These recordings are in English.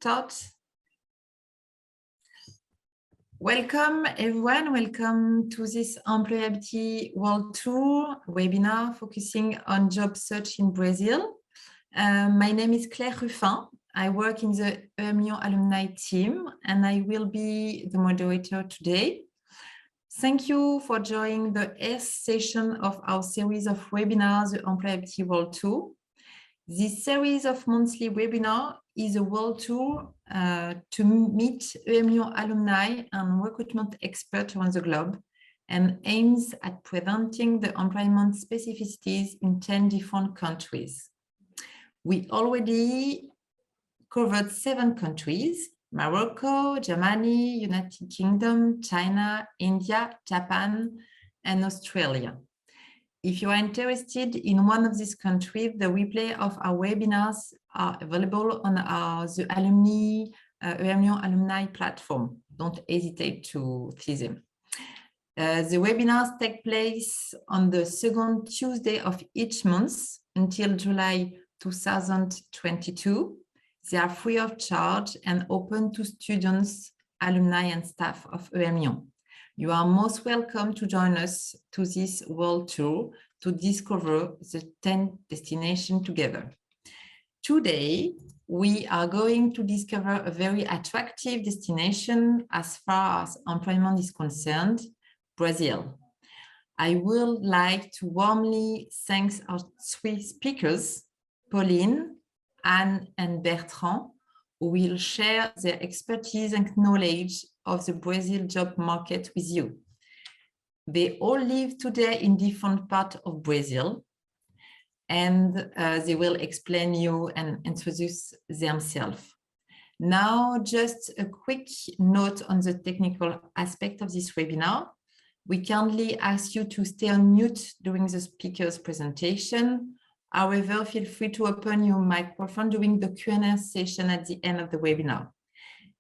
start. Welcome everyone, welcome to this Employability World Tour webinar focusing on job search in Brazil. My name is Claire Ruffin. I work in the EMLYON alumni team and I will be the moderator today. Thank you for joining the 8th session of our series of webinars, the Employability World Tour. This series of monthly webinars is a world tour to meet EMLYON alumni and recruitment experts around the globe and aims at presenting the employment specificities in 10 different countries. We already covered 7 countries: Morocco, Germany, United Kingdom, China, India, Japan, and Australia. If you are interested in one of these countries, the replay of our webinars are available on the EMLYON alumni platform. Don't hesitate to see them. The webinars take place on the 2nd Tuesday of each month until July 2022. They are free of charge and open to students, alumni, and staff of EMLYON. You are most welcome to join us to this world tour to discover the 10 destinations together. Today, we are going to discover a very attractive destination as far as employment is concerned, Brazil. I would like to warmly thank our 3 speakers, Pauline, Anne, and Bertrand, who will share their expertise and knowledge of the Brazil job market with you. They all live today in different parts of Brazil, and they will explain you and introduce themselves. Now, just a quick note on the technical aspect of this webinar. We kindly ask you to stay on mute during the speaker's presentation. However, feel free to open your microphone during the Q&A session at the end of the webinar.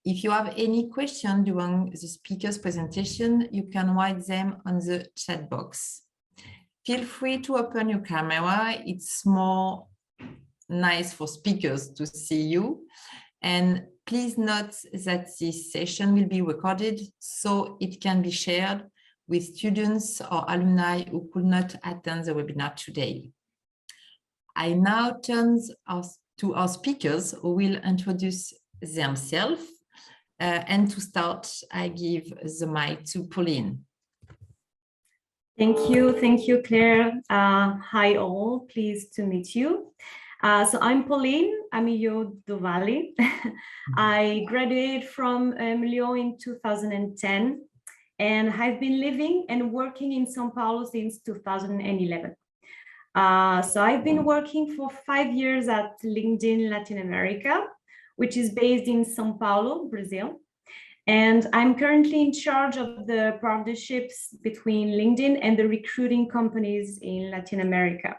If you have any questions during the speaker's presentation, you can write them on the chat box. Feel free to open your camera. It's more nice for speakers to see you. And please note that this session will be recorded so it can be shared with students or alumni who could not attend the webinar today. I now turn to our speakers who will introduce themselves. And to start, I give the mic to Pauline. Thank you, Claire. Hi all, pleased to meet you. So I'm Pauline Amillo do Vale. I graduated from EMLYON in 2010, and I've been living and working in São Paulo since 2011. So I've been working for 5 years at LinkedIn Latin America, which is based in São Paulo, Brazil. And I'm currently in charge of the partnerships between LinkedIn and the recruiting companies in Latin America.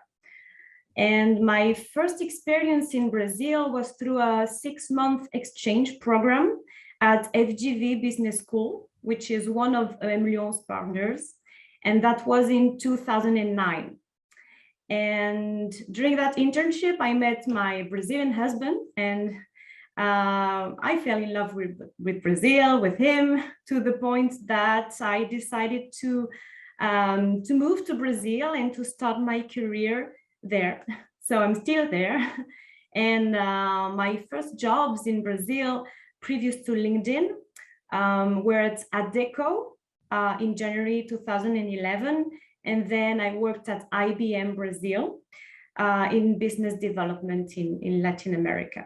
And my first experience in Brazil was through a 6-month exchange program at FGV Business School, which is one of EMLYON's partners. And that was in 2009. And during that internship, I met my Brazilian husband, and I fell in love with Brazil, with him, to the point that I decided to move to Brazil and to start my career there. So I'm still there. And my first jobs in Brazil, previous to LinkedIn, were at Adecco in January 2011. And then I worked at IBM Brazil in business development in Latin America.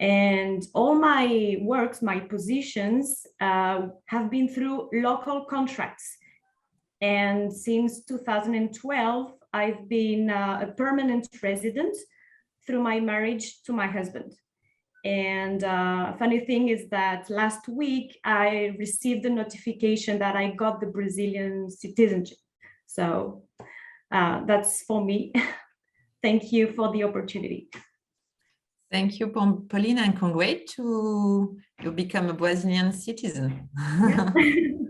And all my works, my positions have been through local contracts. And since 2012, I've been a permanent resident through my marriage to my husband. And funny thing is that last week, I received a notification that I got the Brazilian citizenship. So that's for me. Thank you for the opportunity. Thank you, Pauline, and congrats to you become a Brazilian citizen. Yeah.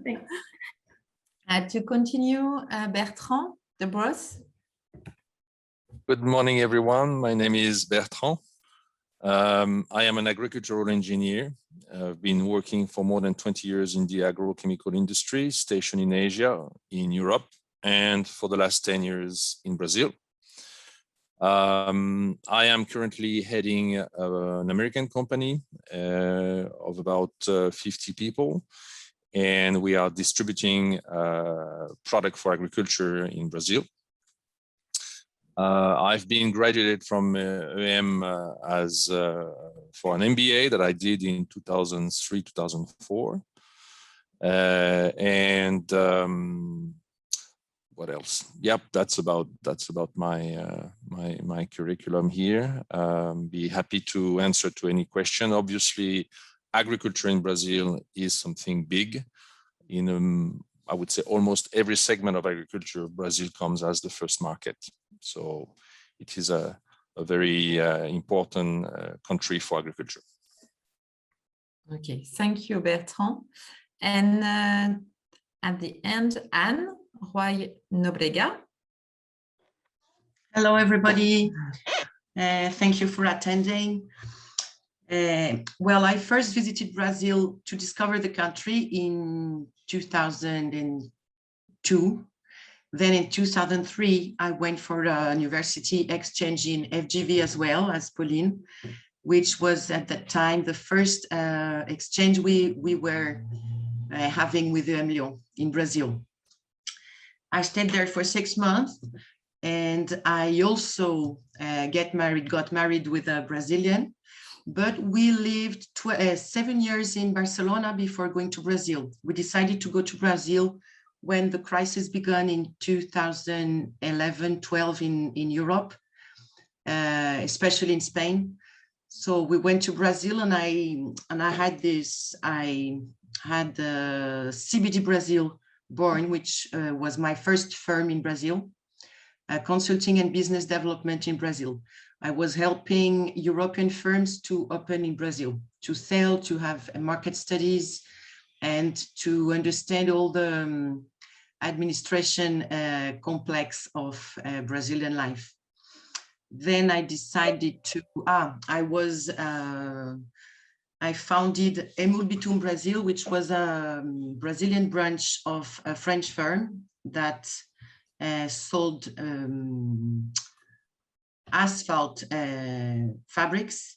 Thanks. To continue, Bertrand, the boss. Good morning, everyone. My name is Bertrand. I am an agricultural engineer. I've been working for more than 20 years in the agrochemical industry, stationed in Asia, in Europe, and for the last 10 years in Brazil. I am currently heading an American company of about 50 people, and we are distributing product for agriculture in Brazil. I've been graduated from EM as for an MBA that I did in 2003, 2004. What else? Yep, that's about my curriculum here. Be happy to answer to any question. Obviously, agriculture in Brazil is something big. In I would say almost every segment of agriculture, Brazil comes as the first market. So it is a very important country for agriculture. Okay, thank you, Bertrand. And at the end, Anne Roy Nobrega. Hello, everybody. Thank you for attending. Well, I first visited Brazil to discover the country in 2002. Then in 2003, I went for a university exchange in FGV as well as Pauline, which was at that time the first exchange we were having with EMLYON in Brazil. I stayed there for 6 months, and I also got married with a Brazilian, but we lived 7 years in Barcelona before going to Brazil. We decided to go to Brazil when the crisis began in 2011-12 in Europe, especially in Spain. So we went to Brazil, and I had CBD Brazil born, which was my first firm in Brazil, consulting and business development in Brazil. I was helping European firms to open in Brazil, to sell, to have market studies, and to understand all the administration complex of Brazilian life. Then I decided to, I founded Employability Brazil, which was a Brazilian branch of a French firm that sold asphalt fabrics.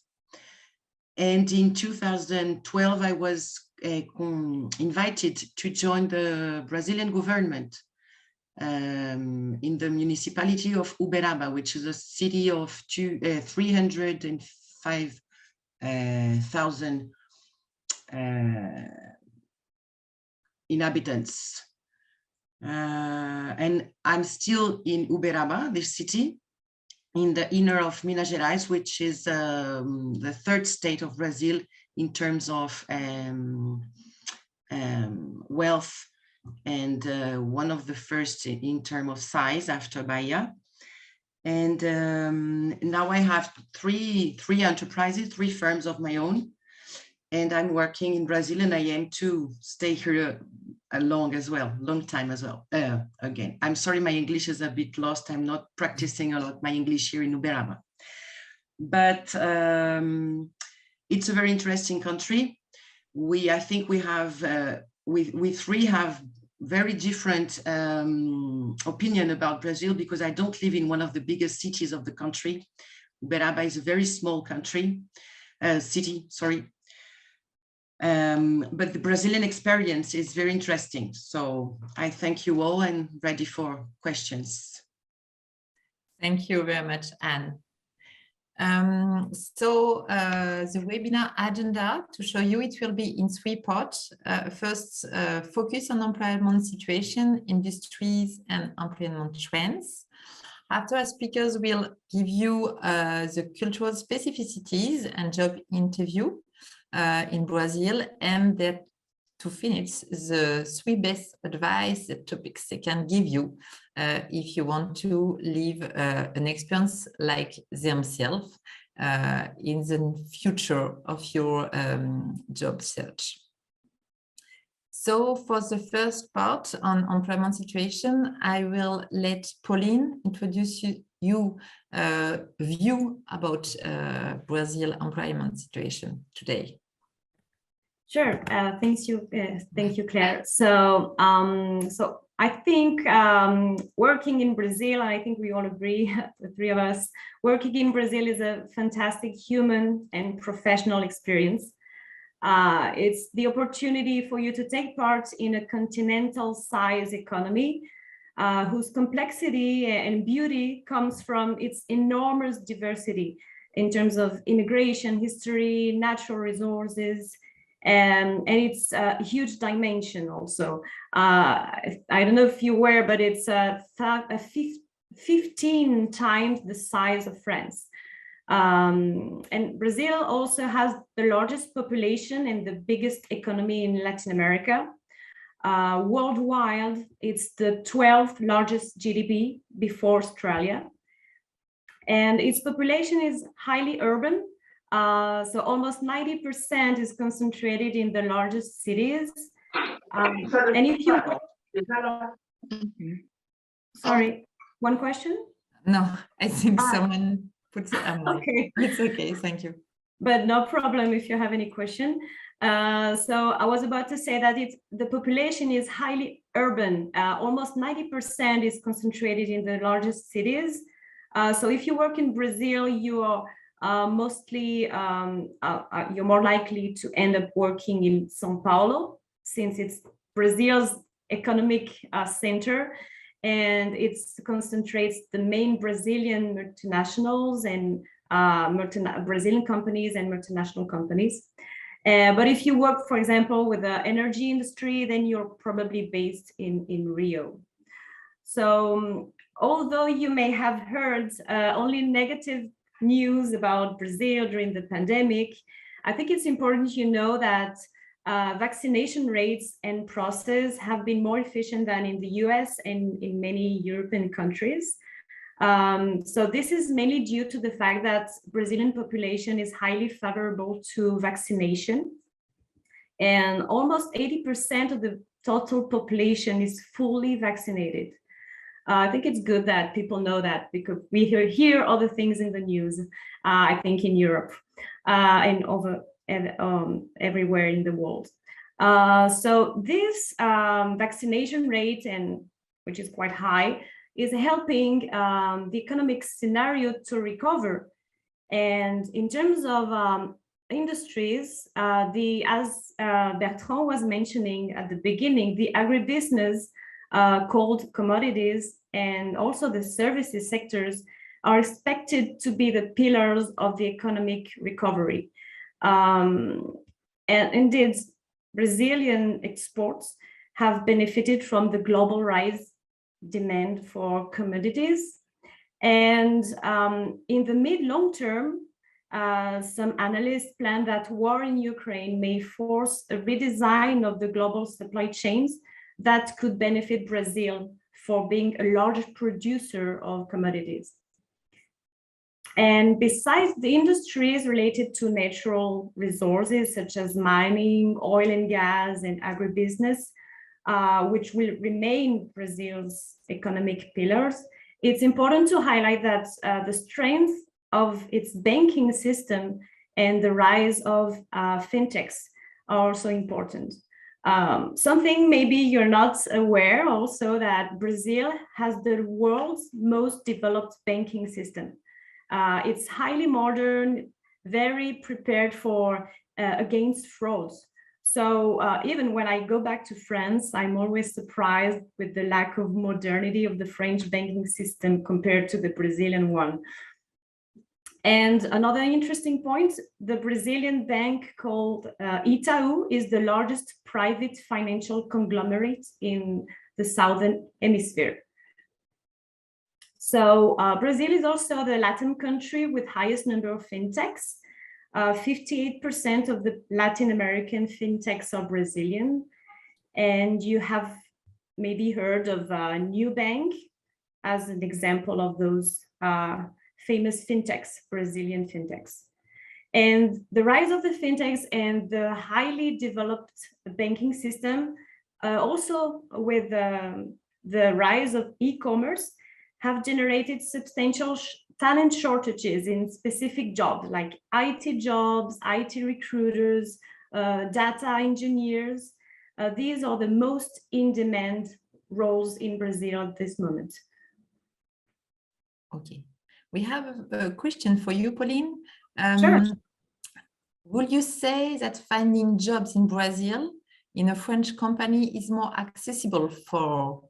And in 2012, I was invited to join the Brazilian government in the municipality of Uberaba, which is a city of 305,000 inhabitants. And I'm still in Uberaba, this city, in the inner of Minas Gerais, which is the third state of Brazil in terms of wealth, and one of the first in terms of size after Bahia. And now I have three enterprises, 3 firms of my own, and I'm working in Brazil, and I aim to stay here long time as well. Again, I'm sorry, my English is a bit lost. I'm not practicing a lot my English here in Uberaba, but it's a very interesting country. I think we have we 3 have very different opinion about Brazil, because I don't live in one of the biggest cities of the country. Uberaba is a very small city, sorry. But the Brazilian experience is very interesting. So I thank you all, and ready for questions. Thank you very much, Anne. So the webinar agenda, to show you, it will be in 3 parts. First, focus on employment situation, industries, and employment trends. After, our speakers will give you the cultural specificities and job interview in Brazil, and that to finish, the 3 best advice, the topics they can give you if you want to live an experience like themselves in the future of your job search. So for the first part on employment situation, I will let Pauline introduce you view about Brazil employment situation today. Sure. Thank you, Claire. So, so I think working in Brazil, I think we all agree, the three of us, working in Brazil is a fantastic human and professional experience. It's the opportunity for you to take part in a continental size economy whose complexity and beauty comes from its enormous diversity in terms of immigration, history, natural resources, and it's a huge dimension also. I don't know if you were, but it's 15 times the size of France. And Brazil also has the largest population and the biggest economy in Latin America. Worldwide, it's the 12th largest GDP before Australia. And its population is highly urban. So almost 90% is concentrated in the largest cities. And if you... Sorry, one question? No, I think someone put it on. Okay. It's okay, thank you. But no problem if you have any question. So I was about to say that the population is highly urban. Almost 90% is concentrated in the largest cities. So if you work in Brazil, you are you're more likely to end up working in São Paulo, since it's Brazil's economic center, and it concentrates the main Brazilian multinationals and Brazilian companies and multinational companies. But if you work, for example, with the energy industry, then you're probably based in Rio. So although you may have heard only negative news about Brazil during the pandemic, I think it's important you know that vaccination rates and process have been more efficient than in the US and in many European countries. So this is mainly due to the fact that Brazilian population is highly favorable to vaccination, and almost 80% of the total population is fully vaccinated. I think it's good that people know that, because we hear other things in the news, I think in Europe and everywhere in the world. So this vaccination rate, and which is quite high, is helping the economic scenario to recover. And in terms of industries, as Bertrand was mentioning at the beginning, the agribusiness called commodities and also the services sectors are expected to be the pillars of the economic recovery. And indeed, Brazilian exports have benefited from the global rise demand for commodities. And in the mid-long term, some analysts plan that war in Ukraine may force a redesign of the global supply chains that could benefit Brazil for being a large producer of commodities. And besides the industries related to natural resources, such as mining, oil and gas, and agribusiness, which will remain Brazil's economic pillars, it's important to highlight that the strength of its banking system and the rise of fintechs are also important. Something maybe you're not aware also, that Brazil has the world's most developed banking system. It's highly modern, very prepared for against frauds. So even when I go back to France, I'm always surprised with the lack of modernity of the French banking system compared to the Brazilian one. And another interesting point, the Brazilian bank called Itaú is the largest private financial conglomerate in the Southern Hemisphere. So Brazil is also the Latin country with highest number of fintechs. 58% of the Latin American fintechs are Brazilian. And you have maybe heard of Nubank as an example of those famous fintechs, Brazilian fintechs. And the rise of the fintechs and the highly developed banking system also with the rise of e-commerce, have generated substantial talent shortages in specific jobs like IT jobs, IT recruiters, data engineers. These are the most in-demand roles in Brazil at this moment. Okay, we have a question for you, Pauline. Sure. Would you say that finding jobs in Brazil in a French company is more accessible for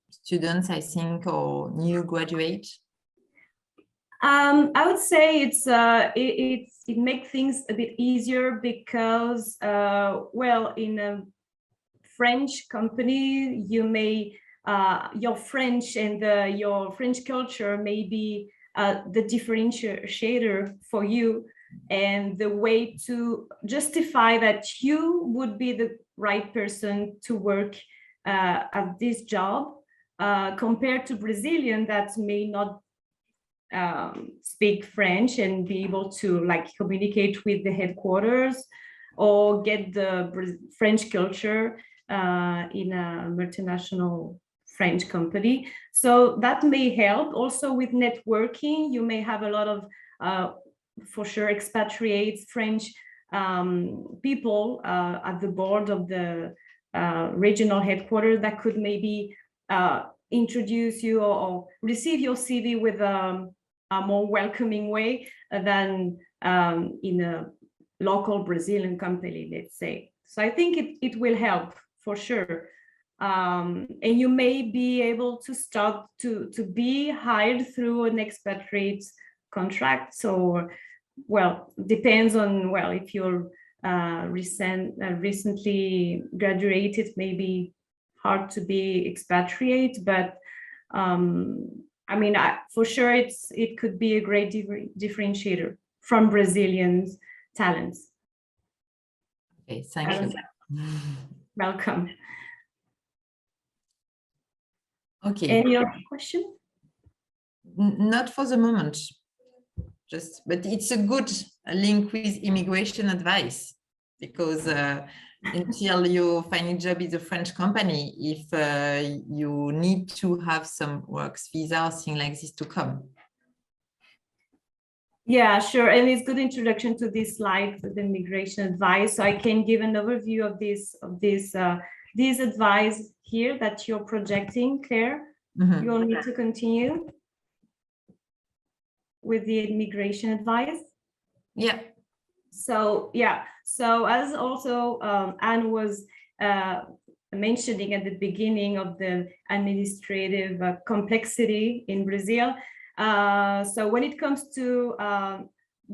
students, I think, or new graduates? I would say it makes things a bit easier because, well, in a French company, you may your French and your French culture may be the differentiator for you, and the way to justify that you would be the right person to work at this job, compared to Brazilian that may not speak French and be able to like communicate with the headquarters or get the French culture in a multinational French company. So that may help. Also with networking, you may have a lot of, for sure, expatriates, French people at the board of the regional headquarters that could maybe introduce you or receive your CV with a more welcoming way than in a local Brazilian company, let's say. So I think it will help for sure. And you may be able to start to be hired through an expatriate contract. So, well, depends on, well, if you're recently graduated, maybe hard to be expatriate, but I mean, for sure, it could be a great differentiator from Brazilian talents. Okay, thank you. Welcome. Okay. Any other question? Not for the moment. But it's a good link with immigration advice, because until you find a job in a French company, if you need to have some works visa or thing like this to come. Yeah, sure. And it's good introduction to this slide with immigration advice. So I can give an overview of this advice here that you're projecting, Claire. You want me to continue with the immigration advice? Yeah. So, yeah. So as also Anne was mentioning at the beginning of the administrative complexity in Brazil, so when it comes to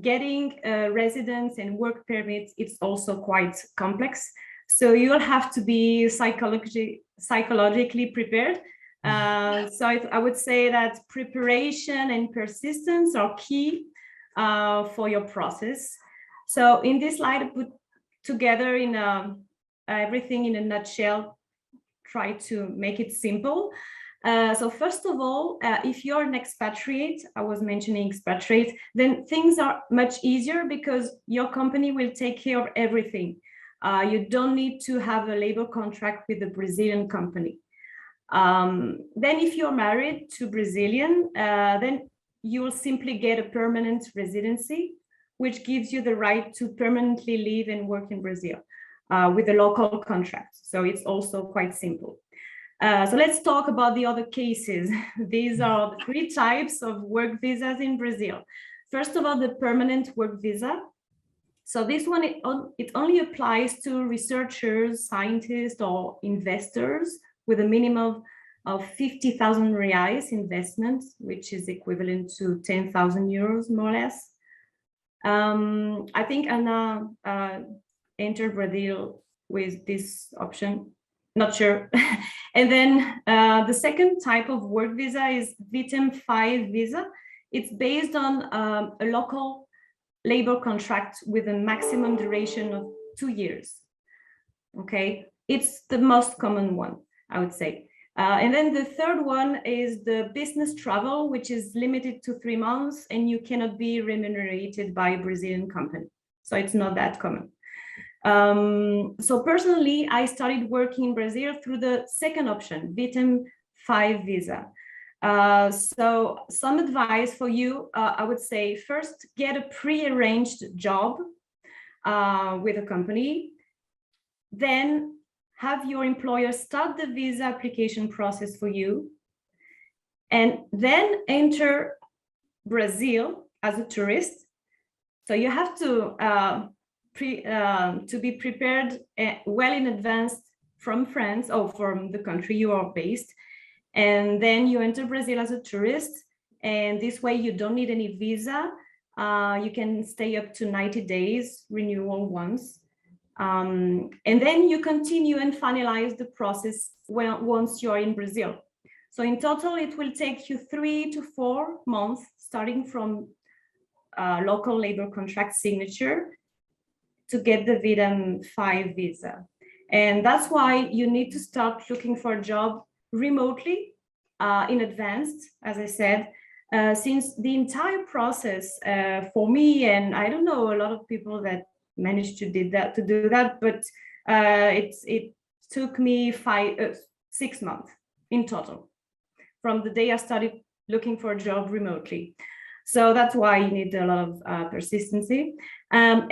getting residence and work permits, it's also quite complex. So you'll have to be psychologically prepared. So I would say that preparation and persistence are key for your process. So in this slide, I put together in everything in a nutshell, try to make it simple. So first of all, if you're an expatriate, I was mentioning expatriate, then things are much easier because your company will take care of everything. You don't need to have a labor contract with a Brazilian company. Then if you're married to Brazilian, then you will simply get a permanent residency, which gives you the right to permanently live and work in Brazil with a local contract. So it's also quite simple. So let's talk about the other cases. These are the 3 types of work visas in Brazil. First of all, the permanent work visa. So this one, it only applies to researchers, scientists, or investors with a minimum of 50,000 reais investment, which is equivalent to 10,000 euros, more or less. I think Anna entered Brazil with this option, not sure. And then the second type of work visa is Vitem 5 visa. It's based on a local labor contract with a maximum duration of 2 years. Okay, it's the most common one, I would say. And then the third one is the business travel, which is limited to 3 months, and you cannot be remunerated by a Brazilian company. So it's not that common. So personally, I started working in Brazil through the second option, VTEM 5 visa. So some advice for you, I would say, first, get a pre-arranged job with a company, then have your employer start the visa application process for you, and then enter Brazil as a tourist. So you have to be prepared well in advance from France or from the country you are based. And then you enter Brazil as a tourist. And this way you don't need any visa. You can stay up to 90 days, renewal once. And then you continue and finalize the process once you're in Brazil. So in total, it will take you 3 to 4 months, starting from local labor contract signature to get the VTEM 5 visa. And that's why you need to start looking for a job remotely in advance, as I said, since the entire process for me, and I don't know a lot of people that managed to do that, but it took me 6 months in total from the day I started looking for a job remotely. So that's why you need a lot of persistency. And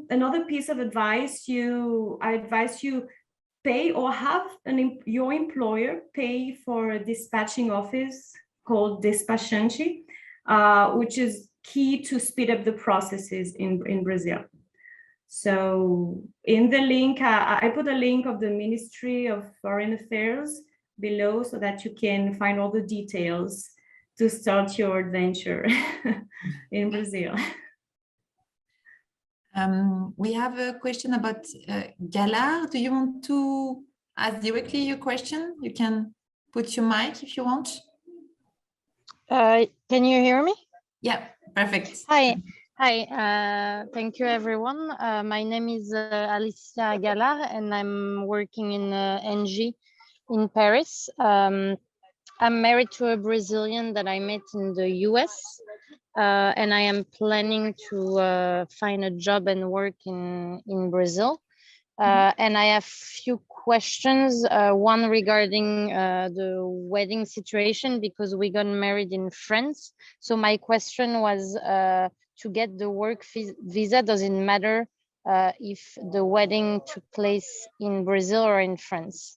another piece of advice, I advise you pay or have your employer pay for a dispatching office called despachante, which is key to speed up the processes in Brazil. So in the link, I put a link of the Ministry of Foreign Affairs below so that you can find all the details to start your adventure in Brazil. We have a question about Galar. Do you want to ask directly your question? You can put your mic if you want. Can you hear me? Yeah, perfect. Hi. Thank you, everyone. My name is Alicia Galar, and I'm working in NG in Paris. I'm married to a Brazilian that I met in the US, and I am planning to find a job and work in Brazil. And I have few questions, one regarding the wedding situation, because we got married in France. So my question was, to get the work visa, does it matter if the wedding took place in Brazil or in France?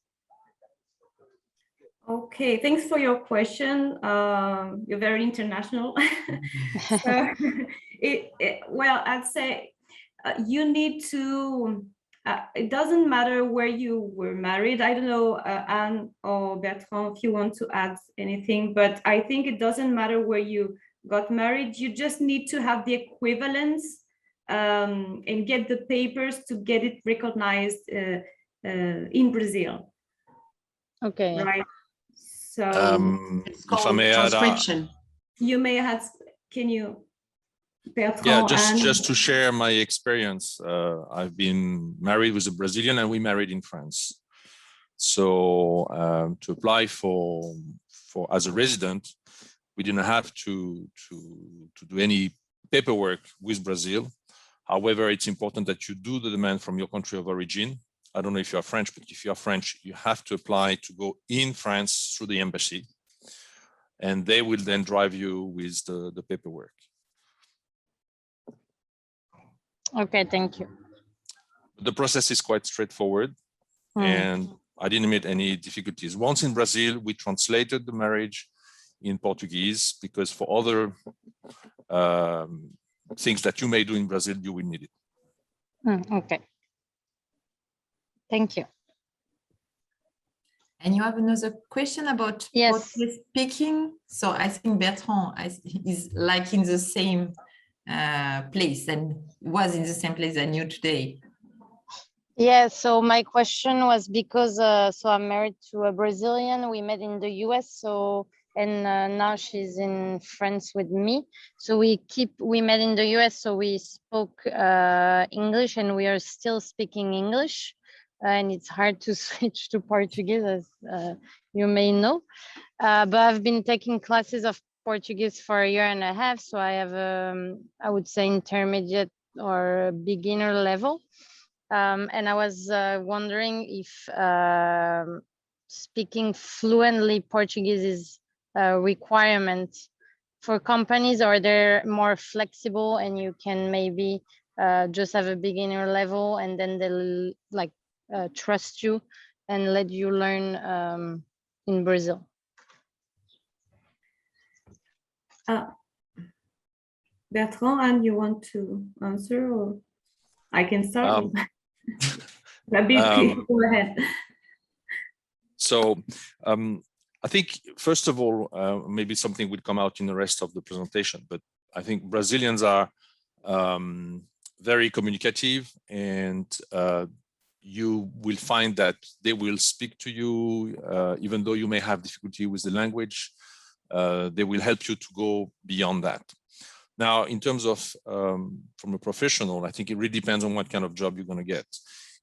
Okay, thanks for your question. You're very international. So, well, I'd say you need to, it doesn't matter where you were married. I don't know, Anne or Bertrand, if you want to add anything, but I think it doesn't matter where you got married. You just need to have the equivalence and get the papers to get it recognized in Brazil. Okay. Right. So it's called transcription. You may have, can you, Bertrand? Yeah, just to share my experience. I've been married with a Brazilian and we married in France. So to apply for as a resident, we didn't have to do any paperwork with Brazil. However, it's important that you do the demand from your country of origin. I don't know if you are French, but if you are French, you have to apply to go in France through the embassy, and they will then drive you with the paperwork. Okay, thank you. The process is quite straightforward, and I didn't meet any difficulties. Once in Brazil, we translated the marriage in Portuguese, because for other things that you may do in Brazil, you will need it. Okay. Thank you. And you have another question about Portuguese speaking. So I think Bertrand is like in the same place and was in the same place than you today. Yeah, so my question was because so I'm married to a Brazilian. We met in the US, and now she's in France with me. So we met in the US, so we spoke English, and we are still speaking English. And it's hard to switch to Portuguese, as you may know. But I've been taking classes of Portuguese for 1.5 years, so I have, I would say, intermediate or beginner level. And I was wondering if speaking fluently Portuguese is a requirement for companies, or they're more flexible and you can maybe just have a beginner level and then they'll like trust you and let you learn in Brazil. Bertrand, and you want to answer, or I can start? Please go ahead. So I think, first of all, maybe something would come out in the rest of the presentation, but I think Brazilians are very communicative, and you will find that they will speak to you, even though you may have difficulty with the language. They will help you to go beyond that. Now, in terms of from a professional, I think it really depends on what kind of job you're going to get.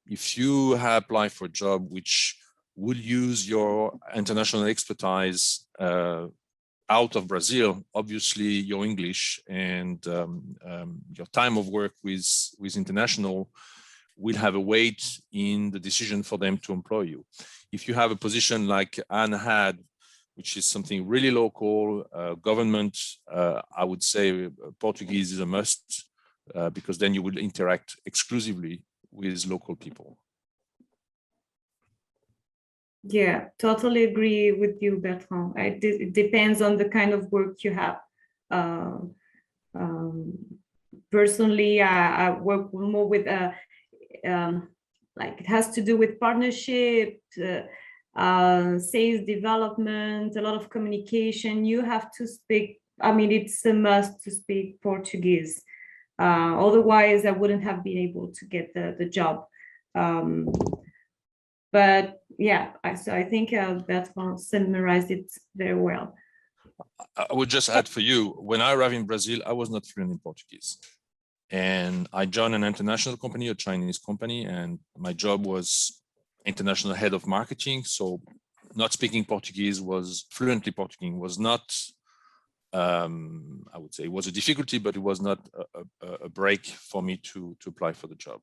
If you apply for a job which will use your international expertise out of Brazil, obviously your English and your time of work with international will have a weight in the decision for them to employ you. If you have a position like Anne had, which is something really local, government, I would say Portuguese is a must, because then you will interact exclusively with local people. Yeah, totally agree with you, Bertrand. It depends on the kind of work you have. Personally, I work more with like it has to do with partnership, sales development, a lot of communication. You have to speak, I mean, it's a must to speak Portuguese. Otherwise, I wouldn't have been able to get the job. But yeah, so I think Bertrand summarized it very well. I would just add for you, when I arrived in Brazil, I was not fluent in Portuguese. And I joined an international company, a Chinese company, and my job was international head of marketing. So not speaking Portuguese fluently Portuguese was not, I would say it was a difficulty, but it was not a break for me to apply for the job.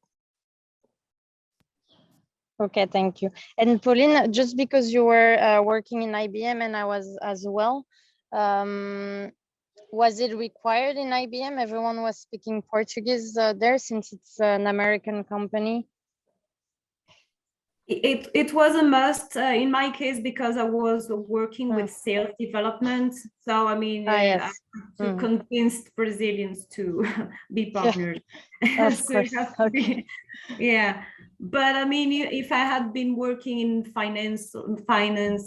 Okay, thank you. And Pauline, just because you were working in IBM and I was as well, was it required in IBM? Everyone was speaking Portuguese there, since it's an American company? It was a must in my case, because I was working with sales development. So, I mean, yes. I convinced Brazilians to be partners. Yeah, of so course. Okay. Yeah. But I mean, if I had been working in finance,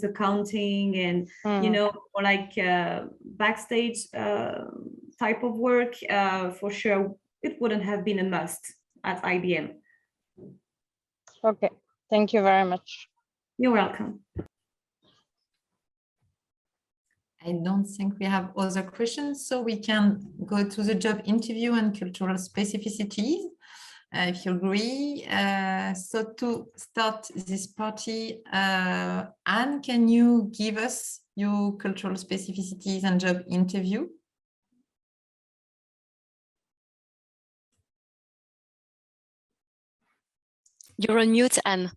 accounting, and, you know, or like backstage type of work, for sure, it wouldn't have been a must at IBM. Okay. Thank you very much. You're welcome. I don't think we have other questions, so we can go to the job interview and cultural specificities, if you agree. So to start this party, Anne, can you give us your cultural specificities and job interview? You're on mute, Anne.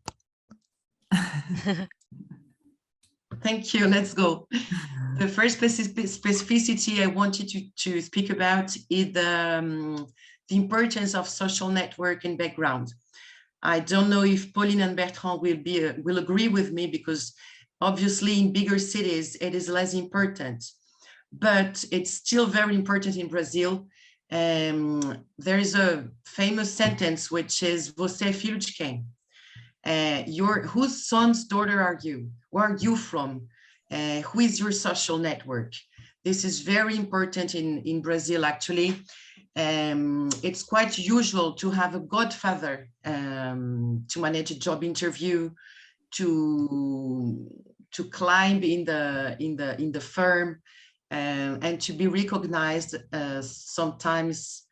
Thank you. Let's go. The first specificity I wanted to speak about is the importance of social network and background. I don't know if Pauline and Bertrand will agree with me, because obviously in bigger cities it is less important, but it's still very important in Brazil. There is a famous sentence which is "Você é filho de quem?" Whose son's daughter are you? Where are you from? Who is your social network? This is very important in Brazil, actually. It's quite usual to have a godfather to manage a job interview, to climb in the firm, and to be recognized sometimes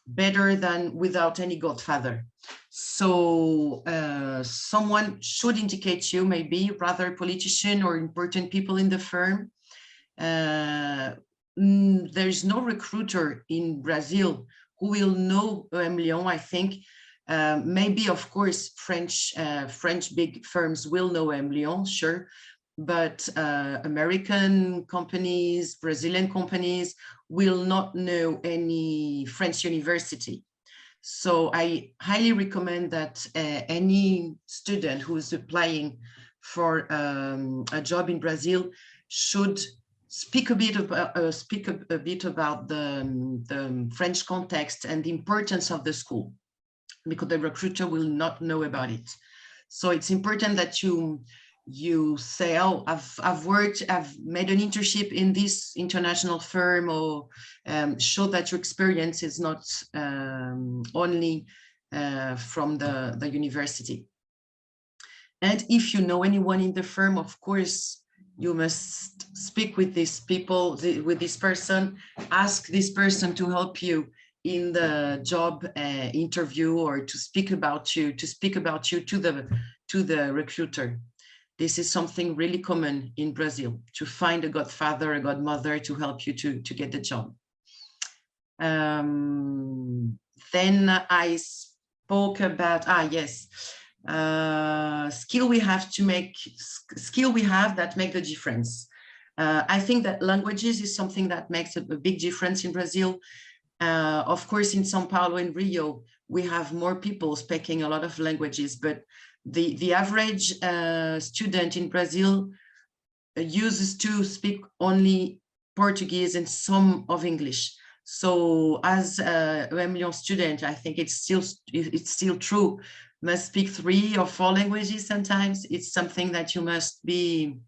better than without any godfather. So someone should indicate you, maybe rather a politician or important people in the firm. There's no recruiter in Brazil who will know EMLYON, I think, Maybe, of course, French big firms will know EMLYON, sure, but American companies, Brazilian companies will not know any French university. So I highly recommend that any student who is applying for a job in Brazil should speak a bit about the French context and the importance of the school, because the recruiter will not know about it. So it's important that you say, oh, I've made an internship in this international firm, or show that your experience is not only from the university. And if you know anyone in the firm, of course, you must speak with these people, with this person, ask this person to help you in the job interview, or to speak about you to the recruiter. This is something really common in Brazil, to find a godfather, a godmother to help you to get the job. Then I spoke about, skill we have that make the difference. I think that languages is something that makes a big difference in Brazil. Of course, in São Paulo and Rio, we have more people speaking a lot of languages, but the average student in Brazil uses to speak only Portuguese and some of English. So as a EMLYON student, I think it's still true. Must speak 3 or 4 languages sometimes. It's something that you must be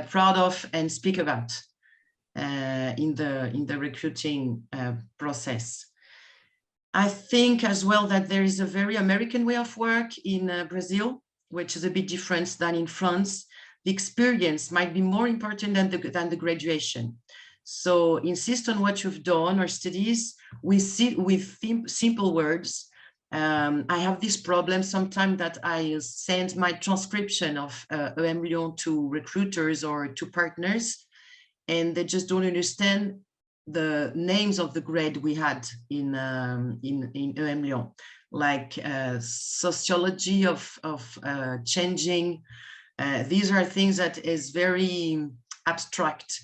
proud of and speak about in the recruiting process. I think as well that there is a very American way of work in Brazil, which is a bit different than in France. The experience might be more important than the graduation. So insist on what you've done or studies. We see with simple words. I have this problem sometimes that I send my transcription of EMLYON to recruiters or to partners, and they just don't understand the names of the grade we had in EMLYON, like sociology of changing. These are things that is very abstract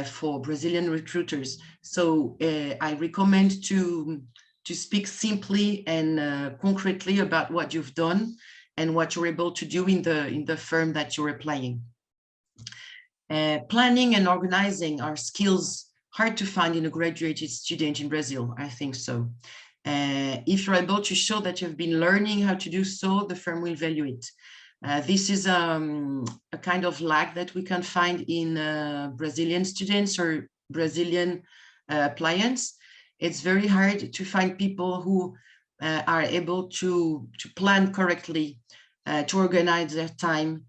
for Brazilian recruiters. So I recommend to speak simply and concretely about what you've done and what you're able to do in the firm that you're applying. Planning and organizing are skills hard to find in a graduated student in Brazil, I think so. If you're able to show that you've been learning how to do so, the firm will value it. This is a kind of lack that we can find in Brazilian students or Brazilian applicants. It's very hard to find people who are able to plan correctly, to organize their time,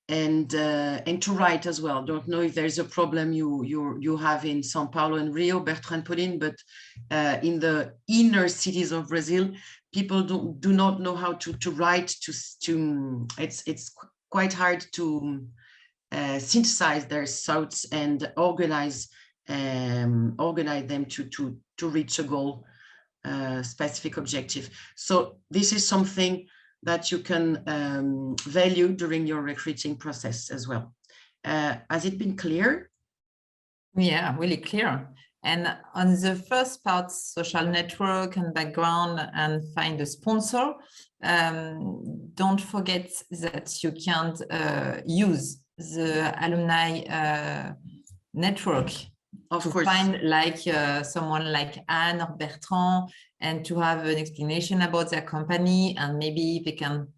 and to write as well. Don't know if there's a problem you have in São Paulo and Rio, Bertrand, Pauline, but in the inner cities of Brazil, people do not know how to write. It's quite hard to synthesize their thoughts and organize them to reach a goal, specific objective. So this is something that you can value during your recruiting process as well. Has it been clear? Yeah, really clear. And on the first part, social network and background and find a sponsor, don't forget that you can't use the alumni network of to course. Find like someone like Anne or Bertrand, and to have an explanation about their company, and maybe they can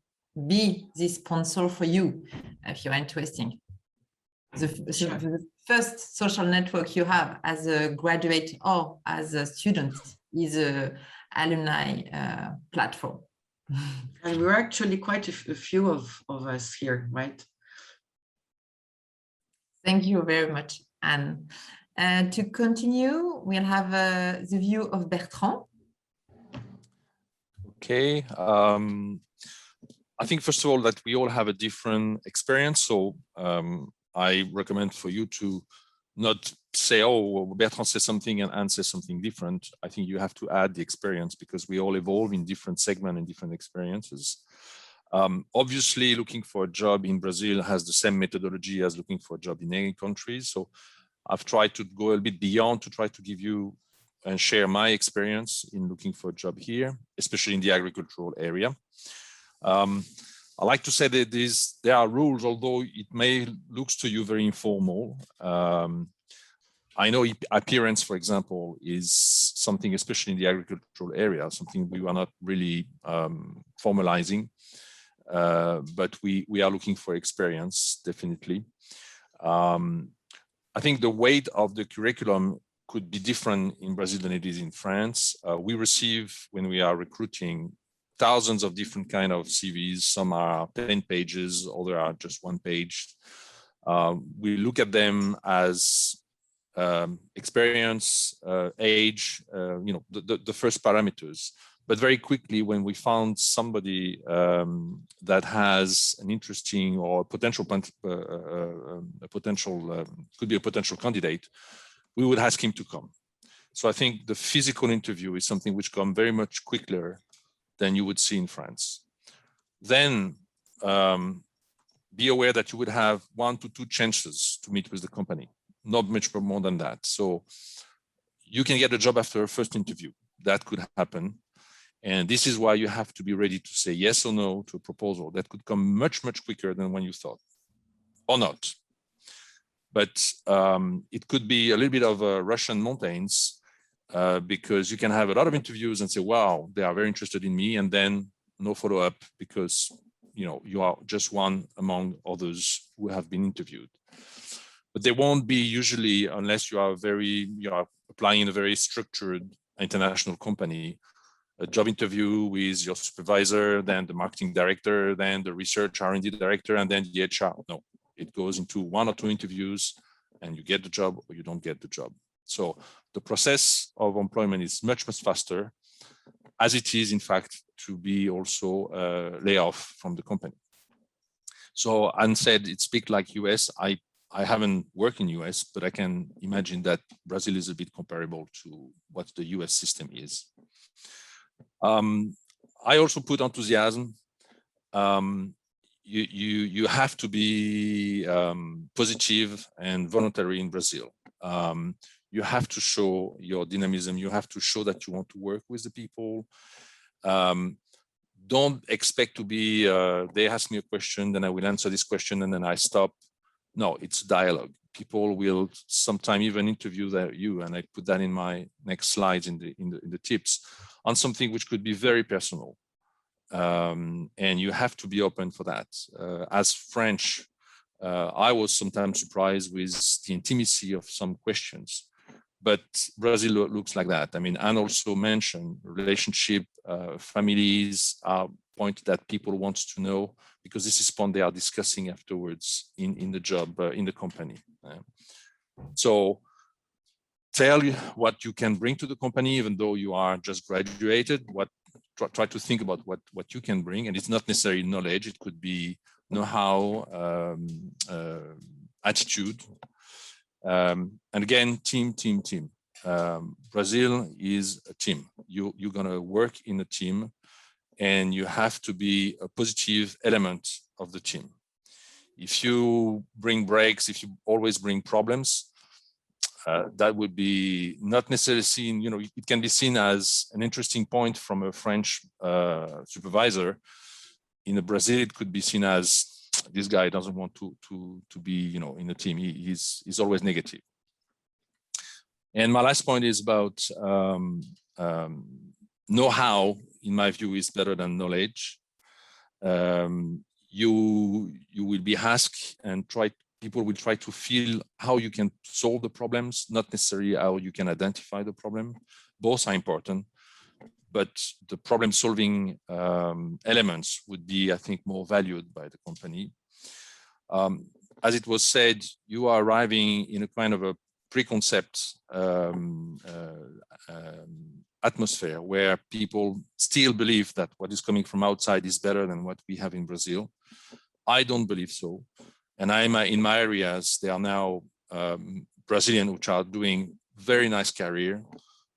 be the sponsor for you if you're interested. The first social network you have as a graduate or as a student is an alumni platform. And we're actually quite a few of us here, right? Thank you very much, Anne. To continue, we'll have the view of Bertrand. Okay. I think, first of all, that we all have a different experience. So I recommend for you to not say, oh, Bertrand says something and Anne says something different. I think you have to add the experience because we all evolve in different segments and different experiences. Obviously, looking for a job in Brazil has the same methodology as looking for a job in any country. So I've tried to go a bit beyond to try to give you and share my experience in looking for a job here, especially in the agricultural area. I like to say that there are rules, although it may look to you very informal. I know appearance, for example, is something, especially in the agricultural area, something we are not really formalizing, but we are looking for experience, definitely. I think the weight of the curriculum could be different in Brazil than it is in France. We receive, when we are recruiting, thousands of different kind of CVs. Some are 10 pages, others are just 1 page. We look at them as experience, age, the first parameters. But very quickly, when we found somebody that has an interesting or potential could be a potential candidate, we would ask him to come. So I think the physical interview is something which comes very much quicker than you would see in France. Then be aware that you would have 1 to 2 chances to meet with the company, not much more than that. So you can get a job after a first interview. That could happen. And this is why you have to be ready to say yes or no to a proposal that could come much, much quicker than when you thought, or not. But it could be a little bit of Russian mountains because you can have a lot of interviews and say, wow, they are very interested in me, and then no follow-up because you are just one among others who have been interviewed. But they won't be usually, unless you are applying in a very structured international company, a job interview with your supervisor, then the marketing director, then the research R&D director, and then the HR. No, it goes into 1 or 2 interviews and you get the job or you don't get the job. So the process of employment is much, much faster, as it is, in fact, to be also laid off from the company. So Anne said it's big like US. I haven't worked in US, but I can imagine that Brazil is a bit comparable to what the US system is. I also put enthusiasm. You have to be positive and voluntary in Brazil. You have to show your dynamism. You have to show that you want to work with the people. Don't expect to be, they ask me a question, then I will answer this question, and then I stop. No, it's dialogue. People will sometime even interview you, and I put that in my next slides in the tips, on something which could be very personal. And you have to be open for that. As French, I was sometimes surprised with the intimacy of some questions, but Brazil looks like that. I mean, Anne also mentioned relationship, families are point that people want to know, because this is point they are discussing afterwards in the job, in the company. So tell you what you can bring to the company, even though you are just graduated. Try to think about what you can bring, and it's not necessarily knowledge. It could be know-how, attitude, and again, team. Brazil is a team. You're gonna work in a team, and you have to be a positive element of the team. If you bring breaks, if you always bring problems, that would be not necessarily seen, it can be seen as an interesting point from a French supervisor. In Brazil, it could be seen as, this guy doesn't want to be, in a team. He's always negative. And my last point is about know-how, in my view, is better than knowledge. You will be asked and people will try to feel how you can solve the problems, not necessarily how you can identify the problem. Both are important, but the problem-solving elements would be, I think, more valued by the company. As it was said, you are arriving in a kind of a preconcept atmosphere where people still believe that what is coming from outside is better than what we have in Brazil. I don't believe so. And in my areas, they are now Brazilians which are doing very nice career,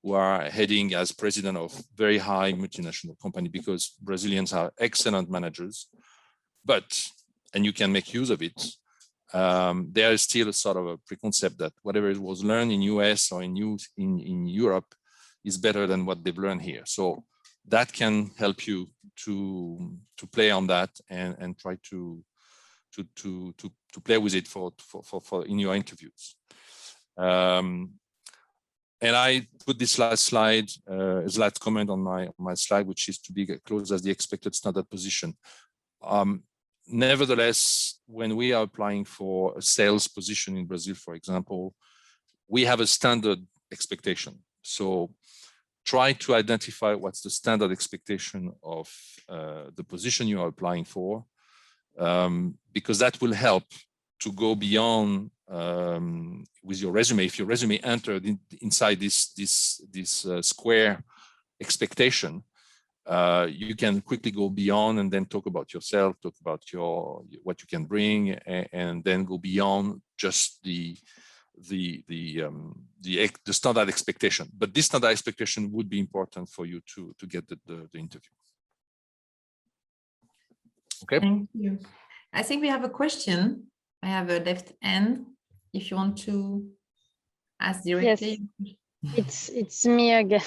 who are heading as president of very high multinational company, because Brazilians are excellent managers, and you can make use of it. There is still a sort of a preconcept that whatever it was learned in US or in Europe is better than what they've learned here. So that can help you to play on that and try to play with it for in your interviews. And I put this last slide as last comment on my slide, which is to be close as the expected standard position. Nevertheless, when we are applying for a sales position in Brazil, for example, we have a standard expectation. So try to identify what's the standard expectation of the position you are applying for, because that will help to go beyond with your resume. If your resume entered inside this square expectation, you can quickly go beyond and then talk about yourself, talk about what you can bring, and then go beyond just the standard expectation. But this standard expectation would be important for you to get the interview. Okay. Thank you. I think we have a question. I have a left hand. If you want to ask directly. Yes, it's me again.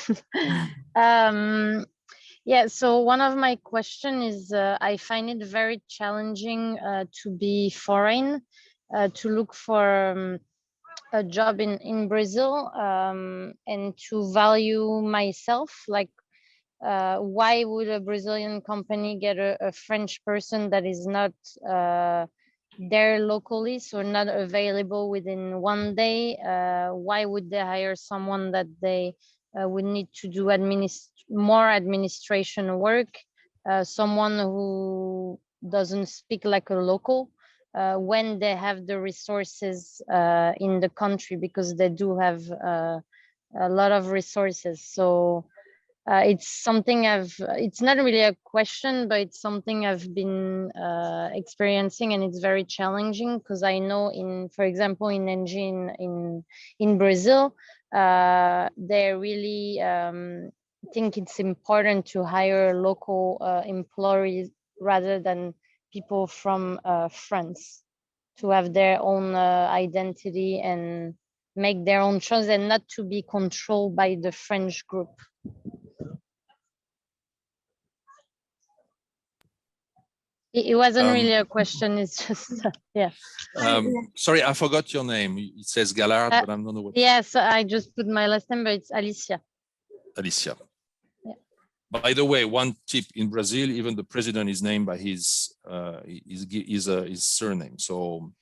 Yeah, so one of my question is, I find it very challenging to be foreign, to look for a job in Brazil, and to value myself. Like, why would a Brazilian company get a French person that is not there locally, so not available within one day? Why would they hire someone that they would need to do more administration work, someone who doesn't speak like a local, when they have the resources in the country, because they do have a lot of resources? So it's something it's not really a question, but it's something I've been experiencing, and it's very challenging, because I know for example, in ENGIE in Brazil, they really think it's important to hire local employees rather than people from France, to have their own identity and make their own choice, and not to be controlled by the French group. It wasn't really a question, it's just, yeah. Sorry, I forgot your name. It says Gallard, but I don't know what. Yes, I just put my last name, but it's Alicia. Alicia. Yeah. By the way, one tip: in Brazil, even the president is named by his surname. So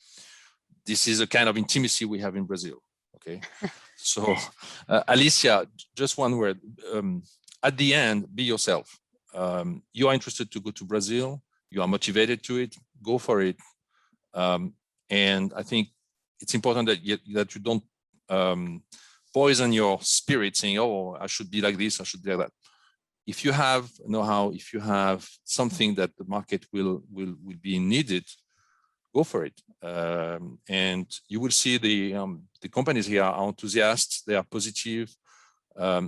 this is a kind of intimacy we have in Brazil. Okay. So Alicia, just one word. At the end, be yourself. You are interested to go to Brazil. You are motivated to it, go for it. And I think it's important that you don't poison your spirit saying, oh, I should be like this, I should be like that. If you have know-how, if you have something that the market will be needed, go for it. And you will see the companies here are enthusiastic, they are positive.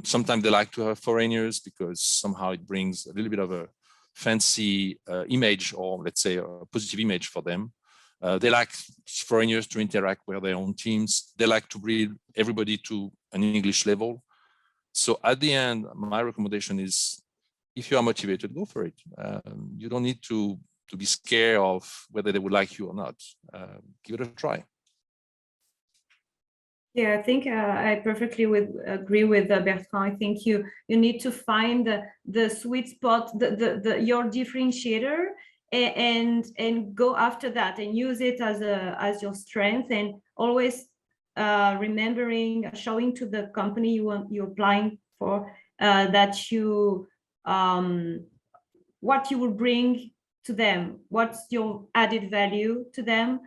Sometimes they like to have foreigners because somehow it brings a little bit of a fancy image, or let's say a positive image for them. They like foreigners to interact with their own teams. They like to bring everybody to an English level. So at the end, my recommendation is, if you are motivated, go for it. You don't need to be scared of whether they would like you or not. Give it a try. Yeah, I think I perfectly agree with Bertrand. I think you need to find the sweet spot, your differentiator, and go after that and use it as your strength, and always showing to the company you're applying for that you what you will bring to them, what's your added value to them.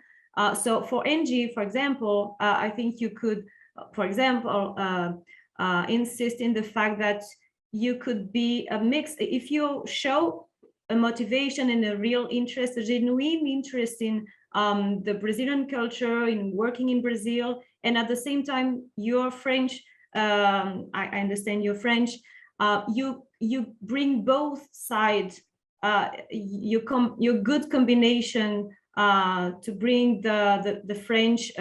So for ENGIE, for example, I think you could, for example, insist in the fact that you could be a mix. If you show a motivation and a real interest, a genuine interest in the Brazilian culture, in working in Brazil, and at the same time you're French. I understand you're French. You bring both sides. Your good combination to bring the French,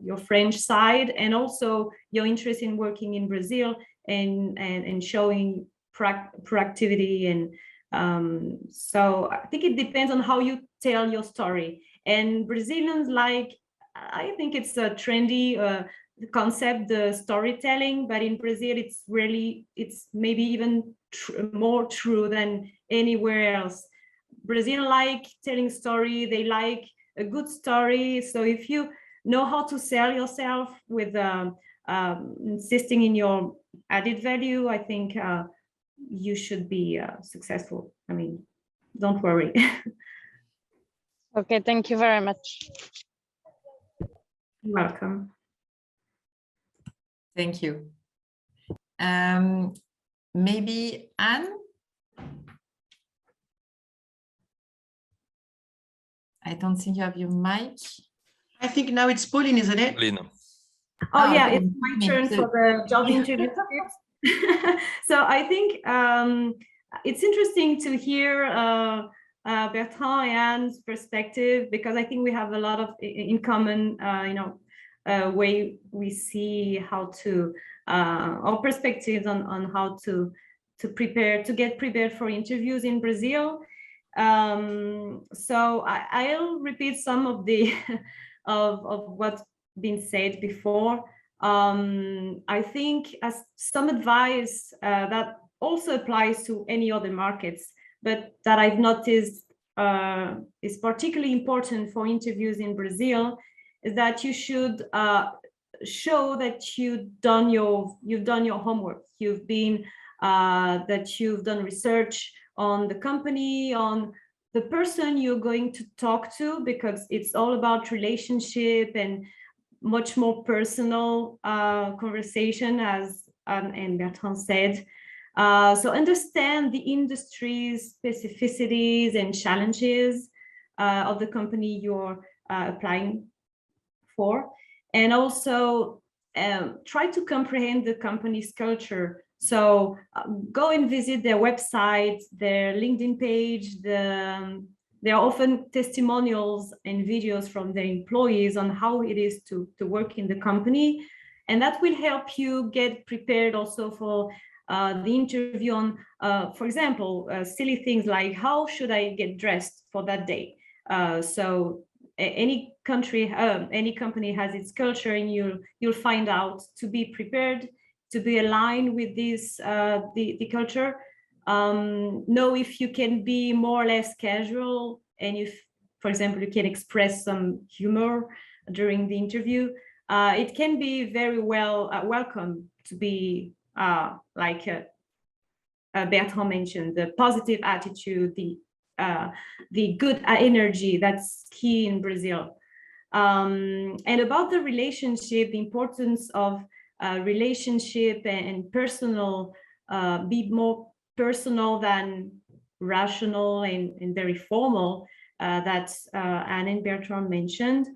your French side, and also your interest in working in Brazil and showing proactivity. And so I think it depends on how you tell your story. And Brazilians I think it's a trendy concept, the storytelling, but in Brazil it's maybe even more true than anywhere else. Brazil like telling story, they like a good story. So if you know how to sell yourself with insisting in your added value, I think you should be successful. I mean, don't worry. Okay, thank you very much. You're welcome. Thank you. Maybe Anne? I don't think you have your mic. I think now it's Pauline, isn't it? Pauline. Oh yeah, okay. it's my turn for the job interview. So I think it's interesting to hear Bertrand and Anne's perspective, because I think we have a lot of in common, way we see how to, our perspectives on how to prepare, to get prepared for interviews in Brazil. So I'll repeat some of the of what's been said before. I think as some advice that also applies to any other markets, but that I've noticed is particularly important for interviews in Brazil, is that you should show that you've done your homework. You've been that you've done research on the company, on the person you're going to talk to, because it's all about relationship and much more personal conversation, as and Bertrand said. So understand the industry's specificities and challenges of the company you're applying for, and also try to comprehend the company's culture. So go and visit their website, their LinkedIn page. There are often testimonials and videos from their employees on how it is to work in the company. And that will help you get prepared also for the interview on, for example, silly things like, how should I get dressed for that day? So any country, any company has its culture, and you'll find out to be prepared, to be aligned with this, the culture. Know if you can be more or less casual, and if, for example, you can express some humor during the interview. It can be very welcome to be like Bertrand mentioned, the positive attitude, the good energy, that's key in Brazil. And about the relationship, the importance of relationship and personal, be more personal than rational and very formal, that Anne and Bertrand mentioned.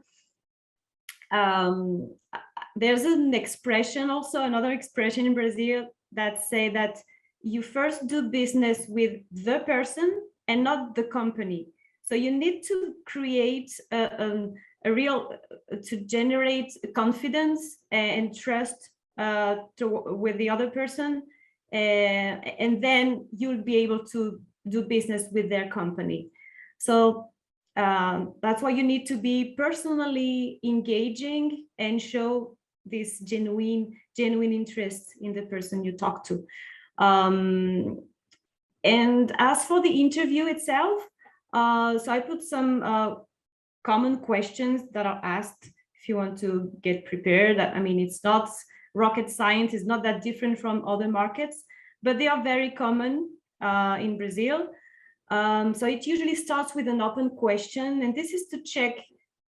There's an expression, also another expression in Brazil, that say that you first do business with the person and not the company. So you need to create a real, to generate confidence and trust with the other person, and then you'll be able to do business with their company. So that's why you need to be personally engaging and show this genuine interest in the person you talk to. And as for the interview itself, so I put some common questions that are asked if you want to get prepared. I mean, it's not rocket science, it's not that different from other markets, but they are very common in Brazil. So it usually starts with an open question, and this is to check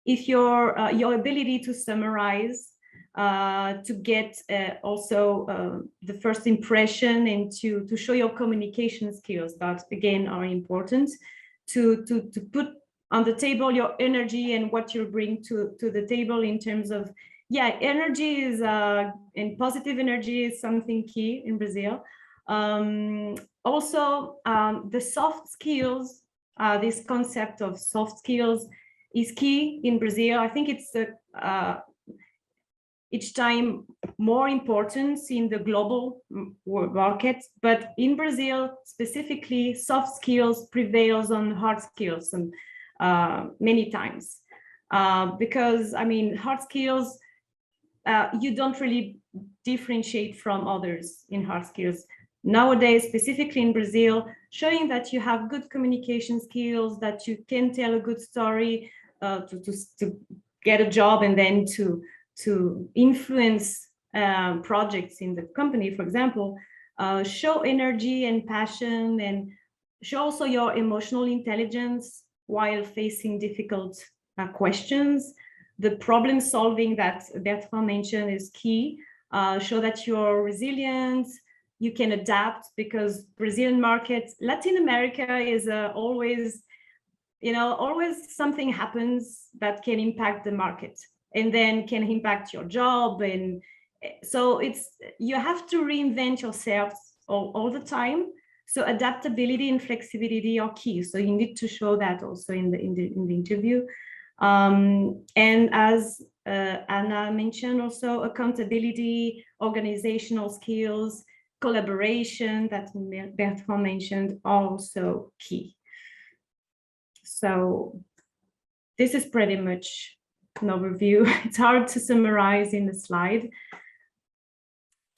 if your ability to summarize, to get also the first impression, and to show your communication skills that again are important, to put on the table your energy and what you bring to the table in terms of Yeah, energy is and positive energy is something key in Brazil. Also, the soft skills, this concept of soft skills is key in Brazil. I think it's each time more importance in the global market, but in Brazil specifically, soft skills prevails on hard skills and many times. Because I mean, hard skills, you don't really differentiate from others in hard skills. Nowadays, specifically in Brazil, showing that you have good communication skills, that you can tell a good story to get a job and then to influence projects in the company, for example, show energy and passion, and show also your emotional intelligence while facing difficult questions. The problem solving that Bertrand mentioned is key. Show that you're resilient, you can adapt, because Brazilian market, Latin America is always, you know, always something happens that can impact the market and then can impact your job. And so you have to reinvent yourself all the time. So adaptability and flexibility are key. So you need to show that also in the interview. And as Anna mentioned, also accountability, organizational skills, collaboration that Bertrand mentioned are also key. So this is pretty much an overview. It's hard to summarize in the slide.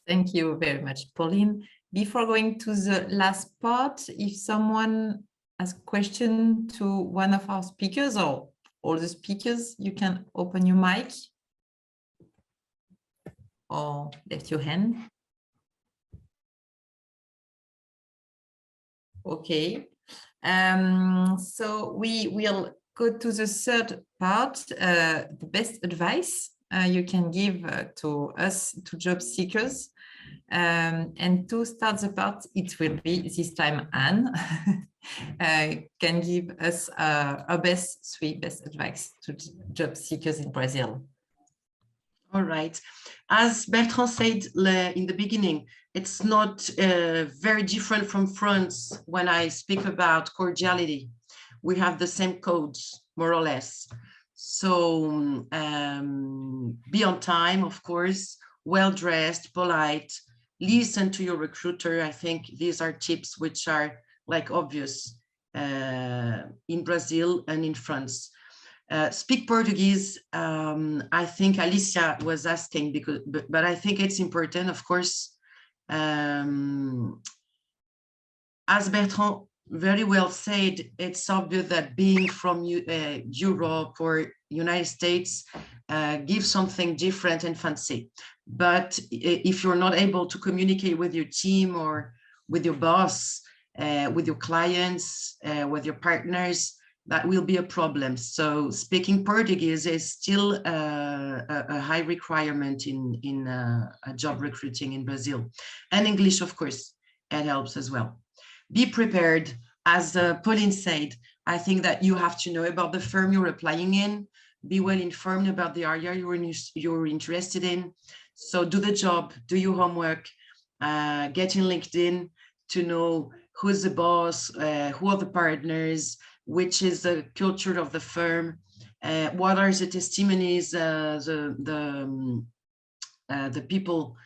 Thank you very much, Pauline. Before going to the last part, if someone has a question to one of our speakers or all the speakers, you can open your mic or lift your hand. Okay. So we will go to the third part, the best advice you can give to us, to job seekers. And to start the part, it will be this time Anne can give us our three best advice to job seekers in Brazil. All right. As Bertrand said in the beginning, it's not very different from France when I speak about cordiality. We have the same codes, more or less. So be on time, of course, well-dressed, polite, listen to your recruiter. I think these are tips which are like obvious in Brazil and in France. Speak Portuguese. I think Alicia was asking, because, but I think it's important, of course. As Bertrand very well said, it's obvious that being from Europe or United States gives something different and fancy. But if you're not able to communicate with your team or with your boss, with your clients, with your partners, that will be a problem. So speaking Portuguese is still a high requirement in job recruiting in Brazil. And English, of course, it helps as well. Be prepared. As Pauline said, I think that you have to know about the firm you're applying in, be well informed about the area you're interested in. So do the job, do your homework, get in LinkedIn to know who's the boss, who are the partners, which is the culture of the firm, what are the testimonies the people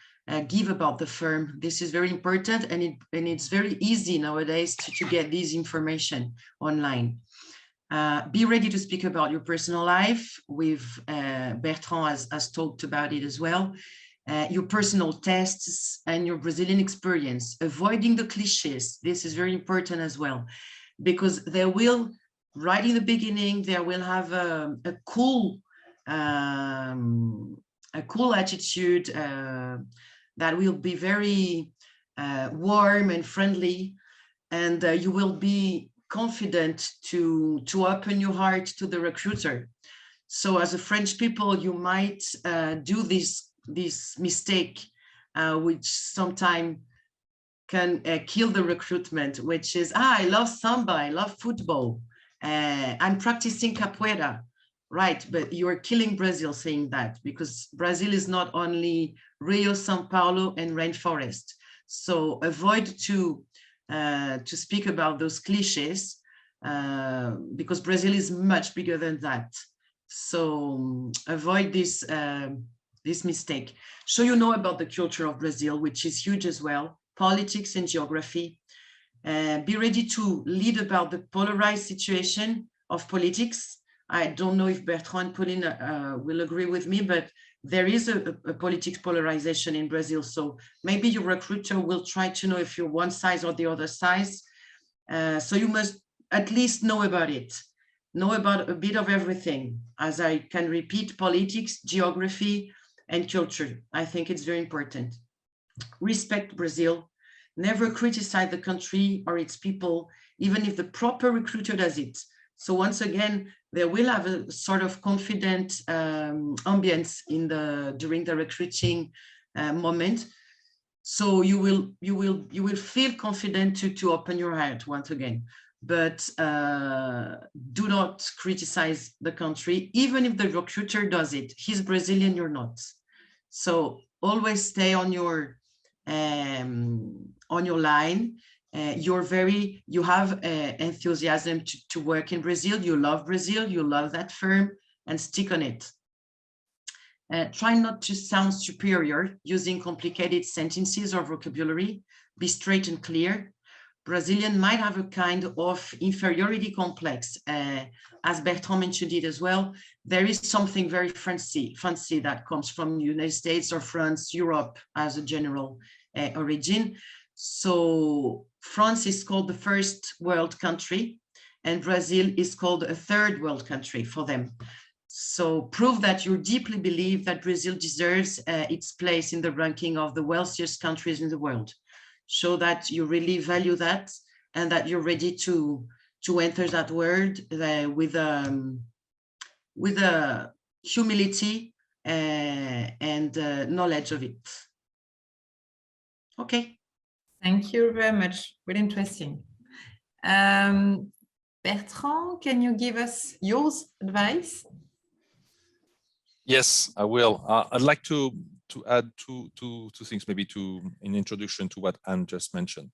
give about the firm. This is very important, and it's very easy nowadays to get this information online. Be ready to speak about your personal life. Bertrand has talked about it as well. Your personal tests and your Brazilian experience, avoiding the cliches. This is very important as well, because they will, right in the beginning, they will have a cool attitude that will be very warm and friendly, and you will be confident to open your heart to the recruiter. So as a French people, you might do this mistake, which sometimes can kill the recruitment, which is, I love samba, I love football, I'm practicing capoeira. Right, but you are killing Brazil saying that, because Brazil is not only Rio, São Paulo, and rainforest. So avoid to speak about those cliches, because Brazil is much bigger than that. So avoid this this mistake. So you know about the culture of Brazil, which is huge as well, politics and geography. Be ready to lead about the polarized situation of politics. I don't know if Bertrand and Pauline will agree with me, but there is a politics polarization in Brazil. So maybe your recruiter will try to know if you're one side or the other side. So you must at least know about it. Know about a bit of everything. As I can repeat, politics, geography, and culture. I think it's very important. Respect Brazil. Never criticize the country or its people, even if the proper recruiter does it. So once again, they will have a sort of confident ambience during the recruiting moment. So you will feel confident to open your heart once again. But do not criticize the country, even if the recruiter does it. He's Brazilian, you're not. So always stay on your line. You have enthusiasm to work in Brazil. You love Brazil, you love that firm, and stick on it. Try not to sound superior using complicated sentences or vocabulary. Be straight and clear. Brazilian might have a kind of inferiority complex, as Bertrand mentioned it as well. There is something very fancy that comes from the United States or France, Europe as a general origin. So France is called the first world country, and Brazil is called a third world country for them. So prove that you deeply believe that Brazil deserves its place in the ranking of the wealthiest countries in the world. Show that you really value that, and that you're ready to enter that world with a humility and knowledge of it. Okay. Thank you very much. Very interesting. Bertrand, can you give us your advice? Yes, I will. I'd like to add two things, maybe in introduction to what Anne just mentioned.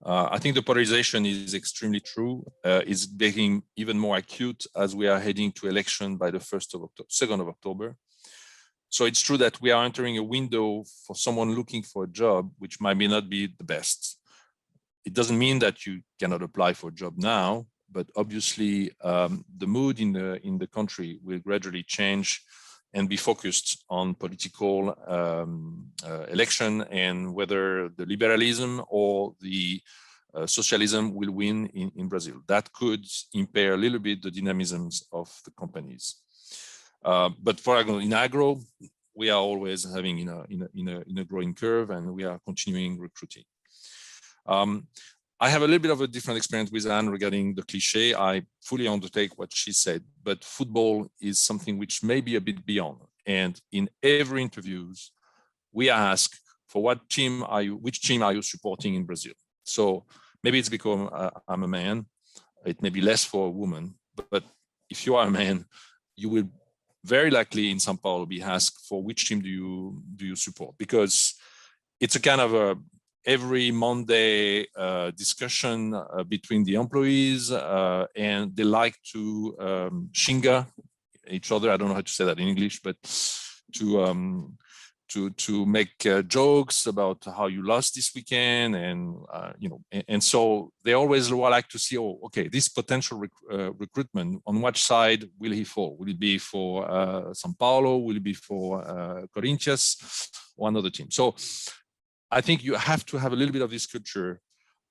I think the polarization is extremely true. It's becoming even more acute as we are heading to election by the 2nd of October. So it's true that we are entering a window for someone looking for a job, which might not be the best. It doesn't mean that you cannot apply for a job now, but obviously the mood in the country will gradually change and be focused on political election and whether the liberalism or the socialism will win in Brazil. That could impair a little bit the dynamisms of the companies. But for example, in agro, we are always having in a growing curve, and we are continuing recruiting. I have a little bit of a different experience with Anne regarding the cliche. I fully undertake what she said, but football is something which may be a bit beyond. And in every interviews, we ask for which team are you supporting in Brazil? So maybe it's because I'm a man. It may be less for a woman, but if you are a man, you will very likely in São Paulo be asked for which team do you support, because it's a kind of a every Monday discussion between the employees, and they like to shinga each other. I don't know how to say that in English, but to make jokes about how you lost this weekend, and and so they always like to see, oh, okay, this potential recruitment, on which side will he fall? Will it be for São Paulo? Will it be for Corinthians or another team? So I think you have to have a little bit of this culture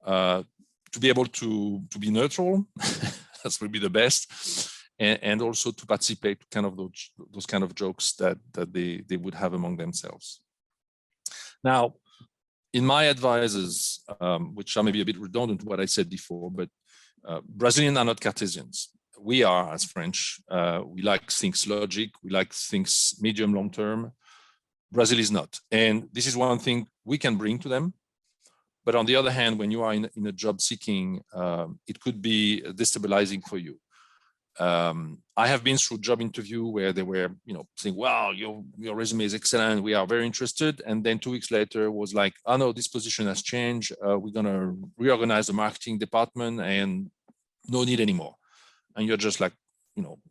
to be able to be neutral. That would be the best, and also to participate kind of those kind of jokes that they would have among themselves. Now, in my advices, which are maybe a bit redundant to what I said before, but Brazilians are not Cartesians. We are, as French, we like things logic, we like things medium, long term. Brazil is not. And this is one thing we can bring to them. But on the other hand, when you are in a job seeking, it could be destabilizing for you. I have been through job interview where they were, saying, "Wow, your resume is excellent. We are very interested." And then 2 weeks later was like, "Oh no, this position has changed. We're gonna reorganize the marketing department and no need anymore." And you're just like,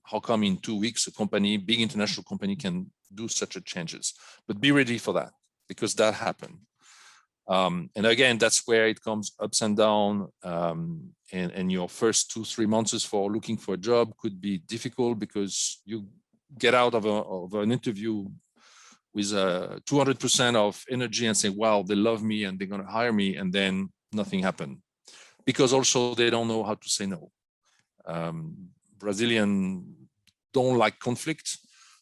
how come in 2 weeks a company, big international company, can do such a changes? But be ready for that, because that happened. And again, that's where it comes ups and down. And your first 2-3 months for looking for a job could be difficult, because you get out of an interview with 200% of energy and say, "Wow, they love me and they're going to hire me," and then nothing happened, because also they don't know how to say no. Brazilian don't like conflict.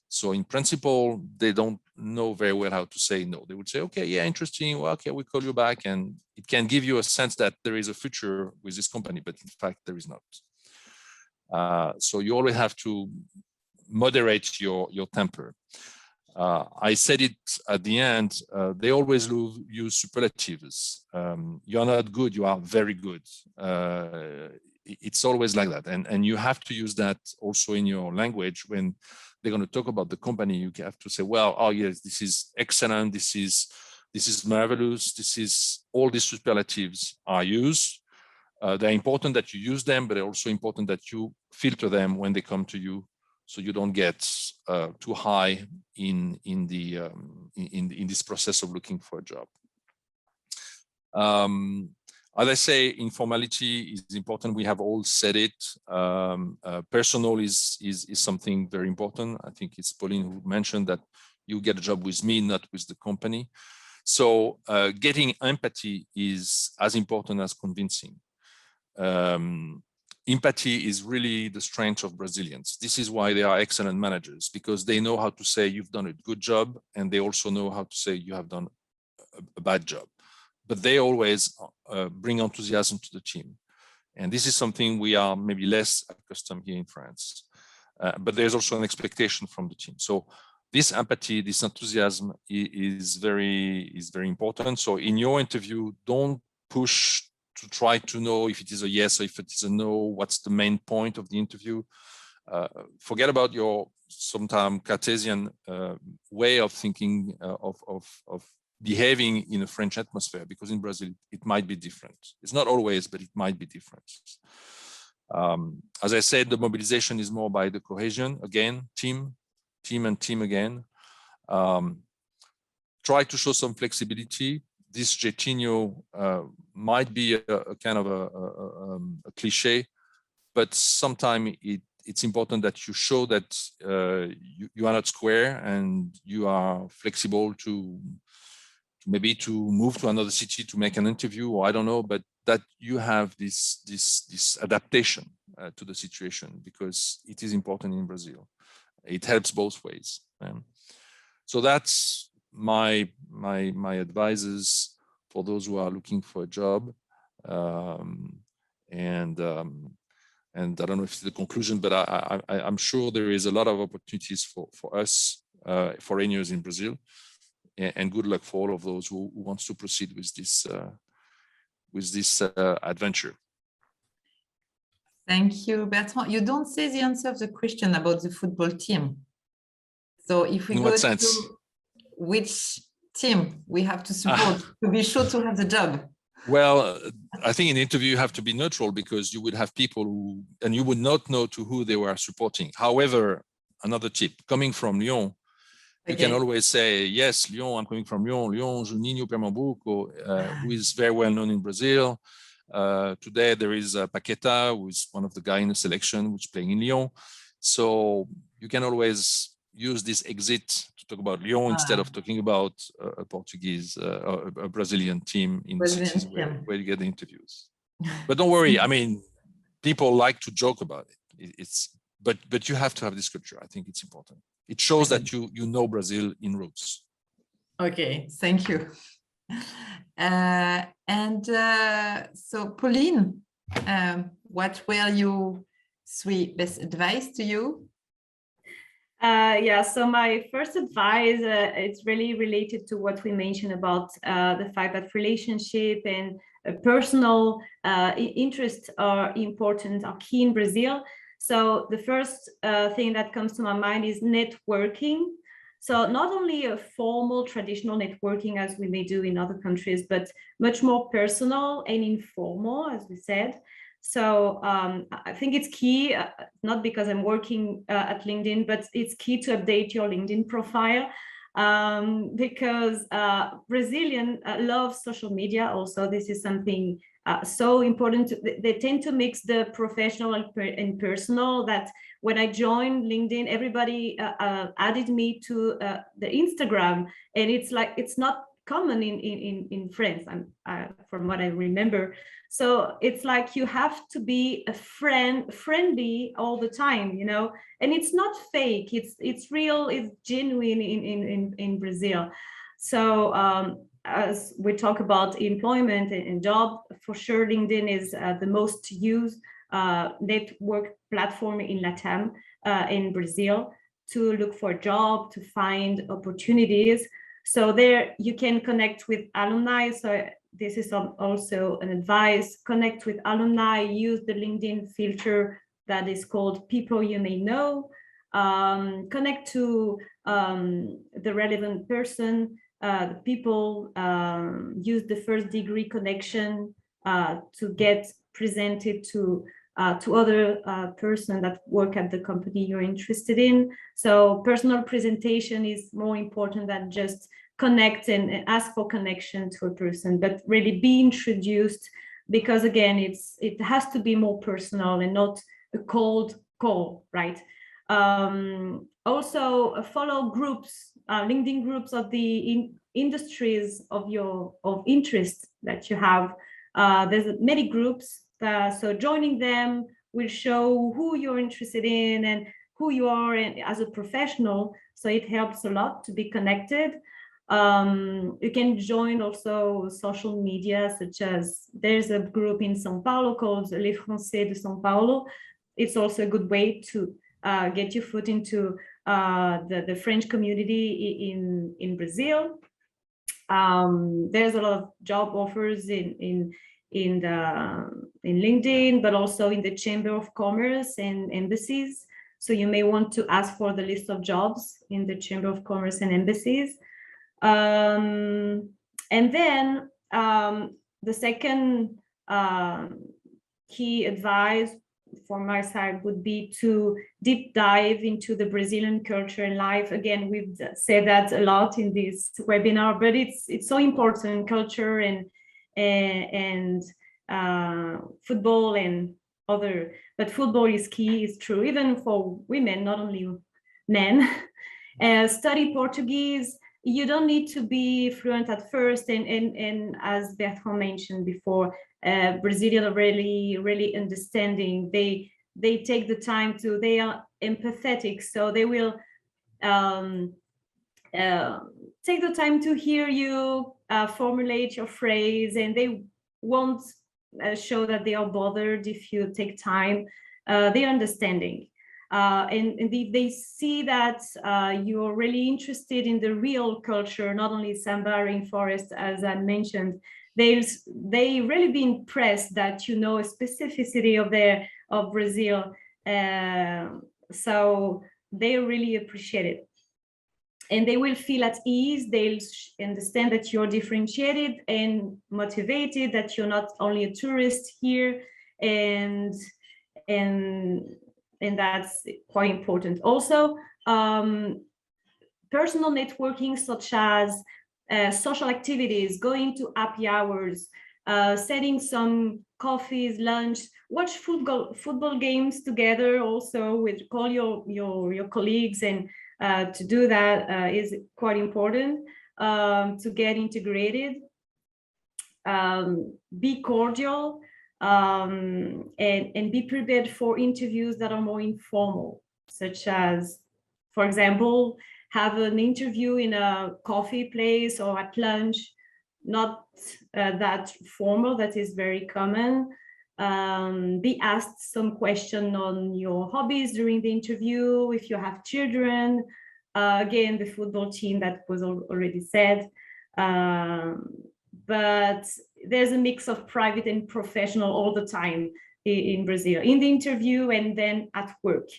So in principle, they don't know very well how to say no. They would say, "Okay, yeah, interesting. Well, okay, we'll call you back." And it can give you a sense that there is a future with this company, but in fact, there is not. So you always have to moderate your temper. I said it at the end, they always use superlatives. You're not good, you are very good. It's always like that. And you have to use that also in your language. When they're going to talk about the company, you have to say, "Well, oh yes, this is excellent. This is marvelous. This is," all these superlatives are used. They're important that you use them, but they're also important that you filter them when they come to you, so you don't get too high in this process of looking for a job. As I say, informality is important. We have all said it. Personal is something very important. I think it's Pauline who mentioned that you get a job with me, not with the company. So getting empathy is as important as convincing. Empathy is really the strength of Brazilians. This is why they are excellent managers, because they know how to say you've done a good job, and they also know how to say you have done a bad job. But they always bring enthusiasm to the team. And this is something we are maybe less accustomed here in France. But there's also an expectation from the team. So this empathy, this enthusiasm is very important. So in your interview, don't push to try to know if it is a yes or if it is a no, what's the main point of the interview. Forget about your sometimes Cartesian way of thinking of behaving in a French atmosphere, because in Brazil, it might be different. It's not always, but it might be different. As I said, the mobilization is more by the cohesion, again, team and team again. Try to show some flexibility. This jeitinho might be a kind of a cliche, but sometimes it's important that you show that you are not square and you are flexible to maybe to move to another city to make an interview, or I don't know, but that you have this adaptation to the situation, because it is important in Brazil. It helps both ways. So that's my advices for those who are looking for a job. And I don't know if it's the conclusion, but I'm sure there is a lot of opportunities for us foreigners in Brazil. And good luck for all of those who wants to proceed with this adventure. Thank you, Bertrand. You don't say the answer of the question about the football team. So if we go to which team we have to support to be sure to have the job. Well, I think in the interview you have to be neutral, because you would have people who, and you would not know to who they were supporting. However, another tip, coming from Lyon, you can always say, yes, Lyon, I'm coming from Lyon, Juninho Pernambuco, who is very well known in Brazil. Today there is Paqueta, who is one of the guys in the selection, which is playing in Lyon. So you can always use this exit to talk about Lyon instead of talking about a Portuguese, a Brazilian team in cities where you get the interviews. But don't worry, I mean, people like to joke about it. But you have to have this culture. I think it's important. It shows that you know Brazil in roots. Okay, thank you. So Pauline, what were your 3 best advice to you? Yeah, so my first advice, it's really related to what we mentioned about the fact that relationship and personal interests are important, are key in Brazil. So the first thing that comes to my mind is networking. So not only a formal traditional networking as we may do in other countries, but much more personal and informal, as we said. So I think it's key, not because I'm working at LinkedIn, but it's key to update your LinkedIn profile because Brazilian love social media. Also, this is something so important. They tend to mix the professional and personal, that when I joined LinkedIn, everybody added me to the Instagram, and it's like, it's not common in France, from what I remember. So it's like you have to be a friendly all the time, you know, and it's not fake, it's real, it's genuine in Brazil. So as we talk about employment and job, for sure LinkedIn is the most used network platform in Latam, in Brazil, to look for a job, to find opportunities. So there you can connect with alumni. So this is also an advice: connect with alumni, use the LinkedIn filter that is called people you may know, connect to the relevant person, the people, use the first degree connection to get presented to other person that work at the company you're interested in. So personal presentation is more important than just connect and ask for connection to a person, but really be introduced, because again, it has to be more personal and not a cold call, right? Also follow groups, LinkedIn groups of the industries of interest that you have. There's many groups, so joining them will show who you're interested in and who you are as a professional. So it helps a lot to be connected. You can join also social media, such as there's a group in São Paulo called Les Français de São Paulo. It's also a good way to get your foot into the French community in Brazil. There's a lot of job offers in LinkedIn, but also in the Chamber of Commerce and embassies. So you may want to ask for the list of jobs in the Chamber of Commerce and embassies. And then the second key advice from my side would be to deep dive into the Brazilian culture and life. Again, we've said that a lot in this webinar, but it's so important, culture and football and other, but football is key, is true, even for women, not only men. Study Portuguese. You don't need to be fluent at first, and as Bertrand mentioned before, Brazilians are really understanding. They take the time to, they are empathetic, so they will take the time to hear you formulate your phrase, and they won't show that they are bothered if you take time. They're understanding. And they see that you're really interested in the real culture, not only samba, rainforest, as I mentioned. They really be impressed that you know a specificity of Brazil. So they really appreciate it. And they will feel at ease. They'll understand that you're differentiated and motivated, that you're not only a tourist here, and that's quite important. Also, personal networking, such as social activities, going to happy hours, setting some coffees, lunch, watch football games together. Also, call your colleagues, and to do that is quite important to get integrated. Be cordial. And be prepared for interviews that are more informal, such as, for example, have an interview in a coffee place or at lunch, not that formal, that is very common. Be asked some question on your hobbies during the interview, if you have children. Again, the football team, that was already said. But there's a mix of private and professional all the time. in Brazil, in the interview and then at work.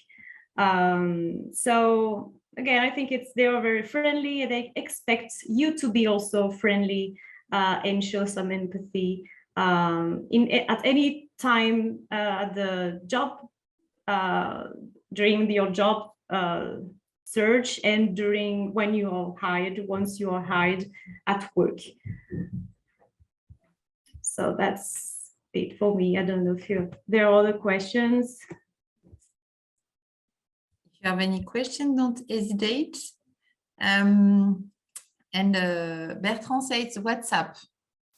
So again, I think they are very friendly. They expect you to be also friendly and show some empathy at any time at the job, during your job search, and during when you are hired, once you are hired at work. So that's it for me. I don't know if there are other questions. If you have any questions, don't hesitate. And Bertrand says WhatsApp.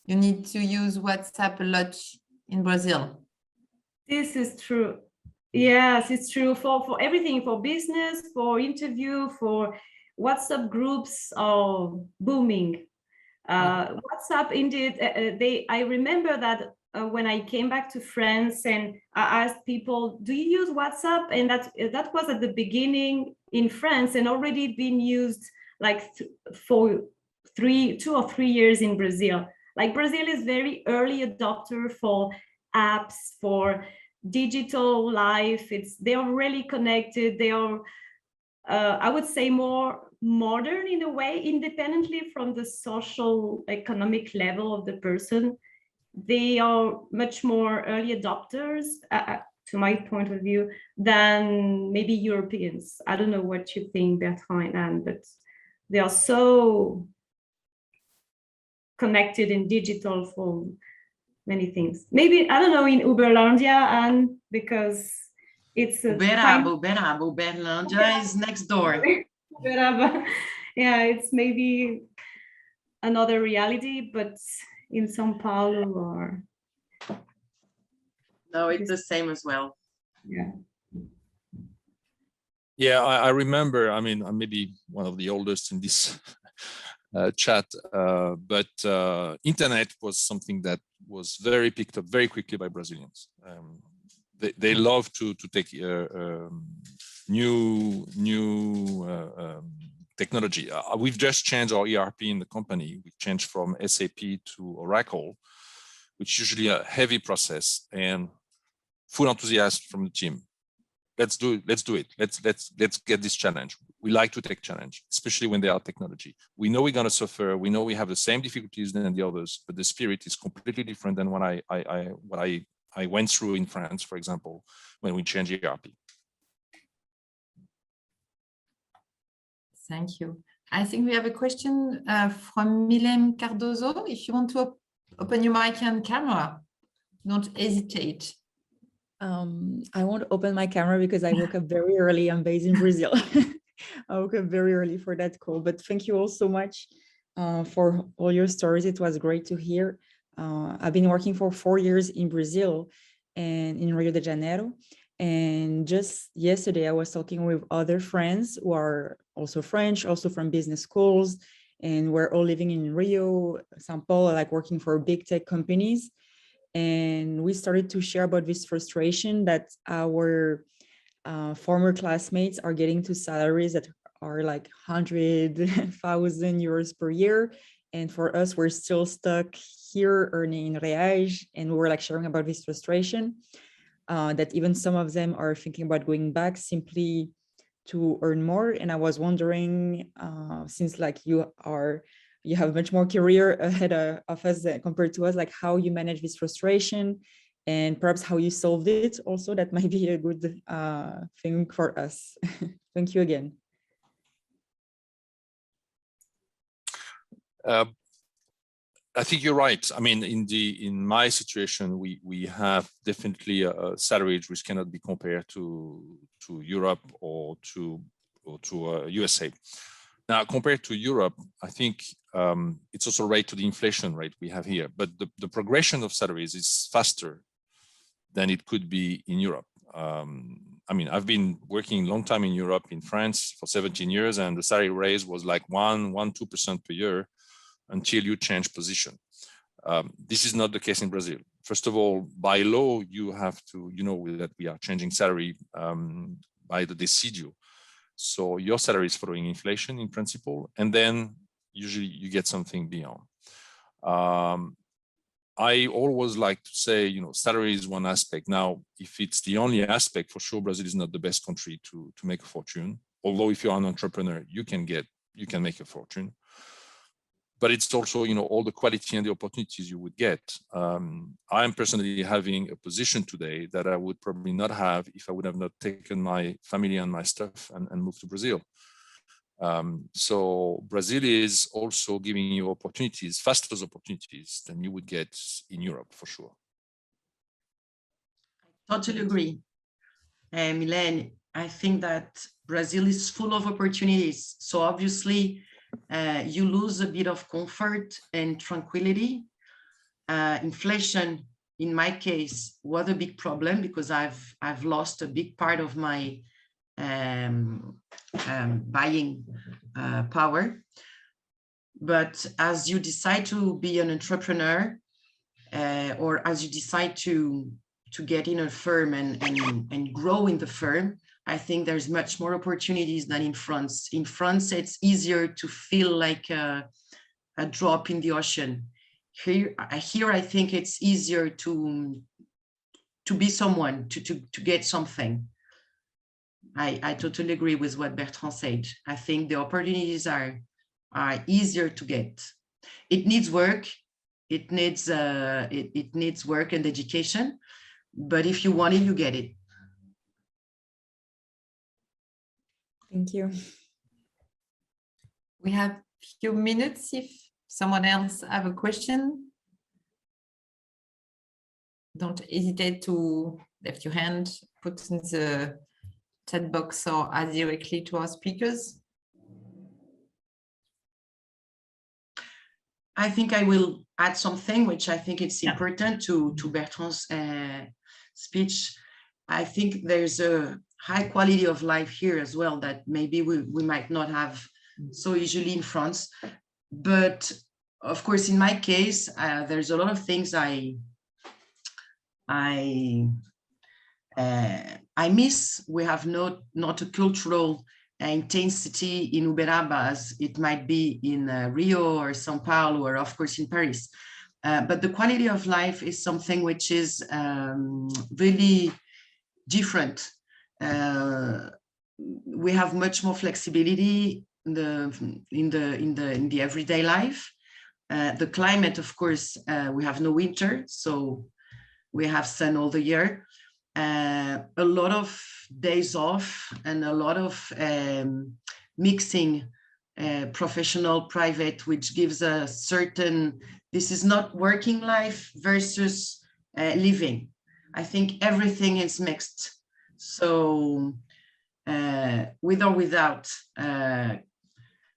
You need to use WhatsApp a lot in Brazil. This is true. Yes, it's true for everything, for business, for interview, for WhatsApp groups are booming. WhatsApp, indeed, I remember that when I came back to France and I asked people, do you use WhatsApp? And that was at the beginning in France and already been used like for 2 or 3 years in Brazil. Like Brazil is very early adopter for apps, for digital life. They are really connected. They are, I would say, more modern in a way, independently from the social economic level of the person. They are much more early adopters, to my point of view, than maybe Europeans. I don't know what you think, Bertrand, Anne, but they are so connected in digital for many things. Maybe, I don't know, in Uberlandia, and because it's Uberlândia is next door. Yeah, it's maybe another reality, but in São Paulo or... No, it's the same as well. Yeah. Yeah, I remember, I mean, I'm maybe one of the oldest in this chat, but internet was something that was picked up very quickly by Brazilians. They love to take new technology. We've just changed our ERP in the company. We changed from SAP to Oracle, which is usually a heavy process, and full enthusiasm from the team. Let's do it. Let's get this challenge. We like to take challenge, especially when they are technology. We know we're going to suffer. We know we have the same difficulties than the others, but the spirit is completely different than what I went through in France, for example, when we changed ERP. Thank you. I think we have a question from Milem Cardozo. If you want to open your mic and camera, don't hesitate. I won't open my camera because I woke up very early. I'm based in Brazil. I woke up very early for that call, but thank you all so much for all your stories. It was great to hear. I've been working for 4 years in Brazil and in Rio de Janeiro. And just yesterday, I was talking with other friends who are also French, also from business schools, and we're all living in Rio, São Paulo, like working for big tech companies. And we started to share about this frustration that our former classmates are getting to salaries that are like 100,000 euros per year. And for us, we're still stuck here earning reais. And we're like sharing about this frustration that even some of them are thinking about going back simply to earn more. And I was wondering, since like you have much more career ahead of us compared to us, like how you manage this frustration and perhaps how you solved it also. That might be a good thing for us. Thank you again. I think you're right. I mean, in my situation, we have definitely a salary which cannot be compared to Europe or to USA. Now, compared to Europe, I think it's also related to the inflation rate we have here, but the progression of salaries is faster than it could be in Europe. I mean, I've been working a long time in Europe, in France for 17 years, and the salary raise was like 2% per year until you change position. This is not the case in Brazil. First of all, by law, you have to, that we are changing salary by the decidio. So your salary is following inflation in principle, and then usually you get something beyond. I always like to say, you know, salary is one aspect. Now, if it's the only aspect, for sure, Brazil is not the best country to make a fortune. Although if you're an entrepreneur, you can make a fortune. But it's also, you know, all the quality and the opportunities you would get. I am personally having a position today that I would probably not have if I would have not taken my family and my stuff and moved to Brazil. So Brazil is also giving you opportunities, faster opportunities than you would get in Europe, for sure. I totally agree. Mylène, I think that Brazil is full of opportunities. So obviously, you lose a bit of comfort and tranquility. Inflation, in my case, was a big problem because I've lost a big part of my buying power. But as you decide to be an entrepreneur, or as you decide to get in a firm and grow in the firm, I think there's much more opportunities than in France. In France, it's easier to feel like a drop in the ocean. Here, I think it's easier to be someone, to get something. I totally agree with what Bertrand said. I think the opportunities are easier to get. It needs work. It needs work and education. But if you want it, you get it. Thank you. We have a few minutes if someone else have a question. Don't hesitate to lift your hand, put in the chat box or ask directly to our speakers. I think I will add something, which I think it's important to Bertrand's speech. I think there's a high quality of life here as well that maybe we might not have so easily in France. But of course, in my case, there's a lot of things I miss. We have not a cultural intensity in Uberaba as it might be in Rio or Sao Paulo or of course in Paris. But the quality of life is something which is really different. We have much more flexibility in the everyday life. The climate, of course, we have no winter, so we have sun all the year. A lot of days off and a lot of mixing professional, private, which gives a certain, this is not working life versus living. I think everything is mixed. So with or without,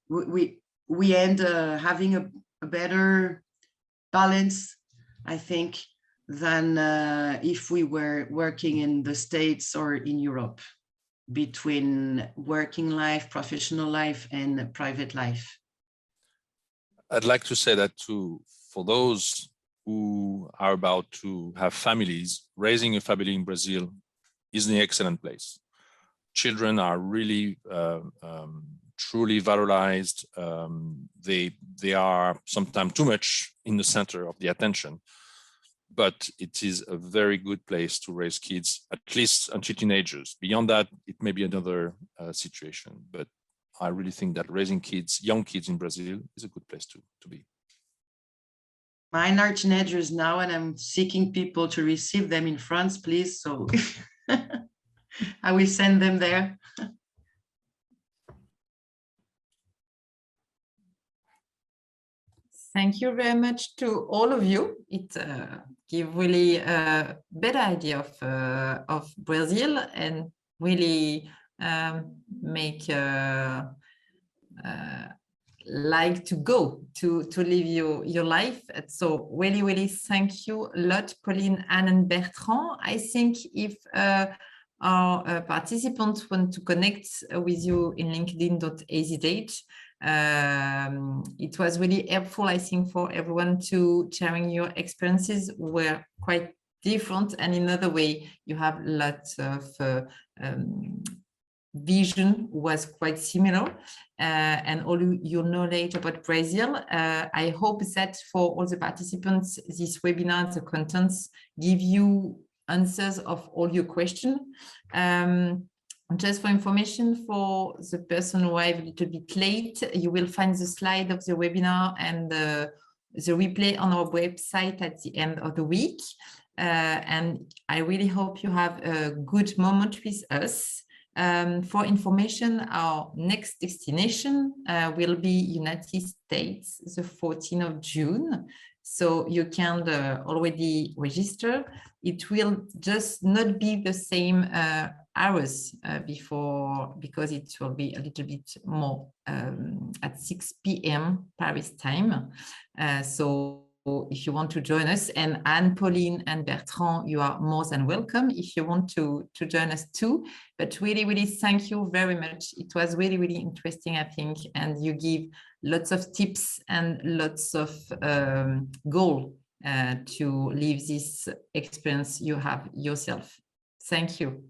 we end having a better balance, I think, than if we were working in the States or in Europe, between working life, professional life, and private life. I'd like to say that too, for those who are about to have families, raising a family in Brazil is an excellent place. Children are really truly valorized. They are sometimes too much in the center of the attention, but it is a very good place to raise kids, at least until teenagers. Beyond that, it may be another situation, but I really think that raising kids, young kids in Brazil is a good place to be. Mine are teenagers now, and I'm seeking people to receive them in France, please. So I will send them there. Thank you very much to all of you. It gives really a better idea of Brazil and really make like to go to live your life. So really, really thank you a lot, Pauline, Anne, and Bertrand. I think if our participants want to connect with you in LinkedIn, don't hesitate. It was really helpful, I think, for everyone to sharing your experiences were quite different, and in another way you have lots of vision was quite similar, and all your knowledge about Brazil. I hope that for all the participants, this webinar, the contents give you answers of all your questions. Just for information for the person who arrived a little bit late, you will find the slide of the webinar and the replay on our website at the end of the week. And I really hope you have a good moment with us. For information, our next destination will be United States, the 14th of June. So you can already register. It will just not be the same hours before, because it will be a little bit more at 6 p.m. Paris time. So if you want to join us, and Anne, Pauline, and Bertrand, you are more than welcome if you want to join us too. But really, really thank you very much. It was really, really interesting, I think, and you give lots of tips and lots of goal to live this experience you have yourself. Thank you.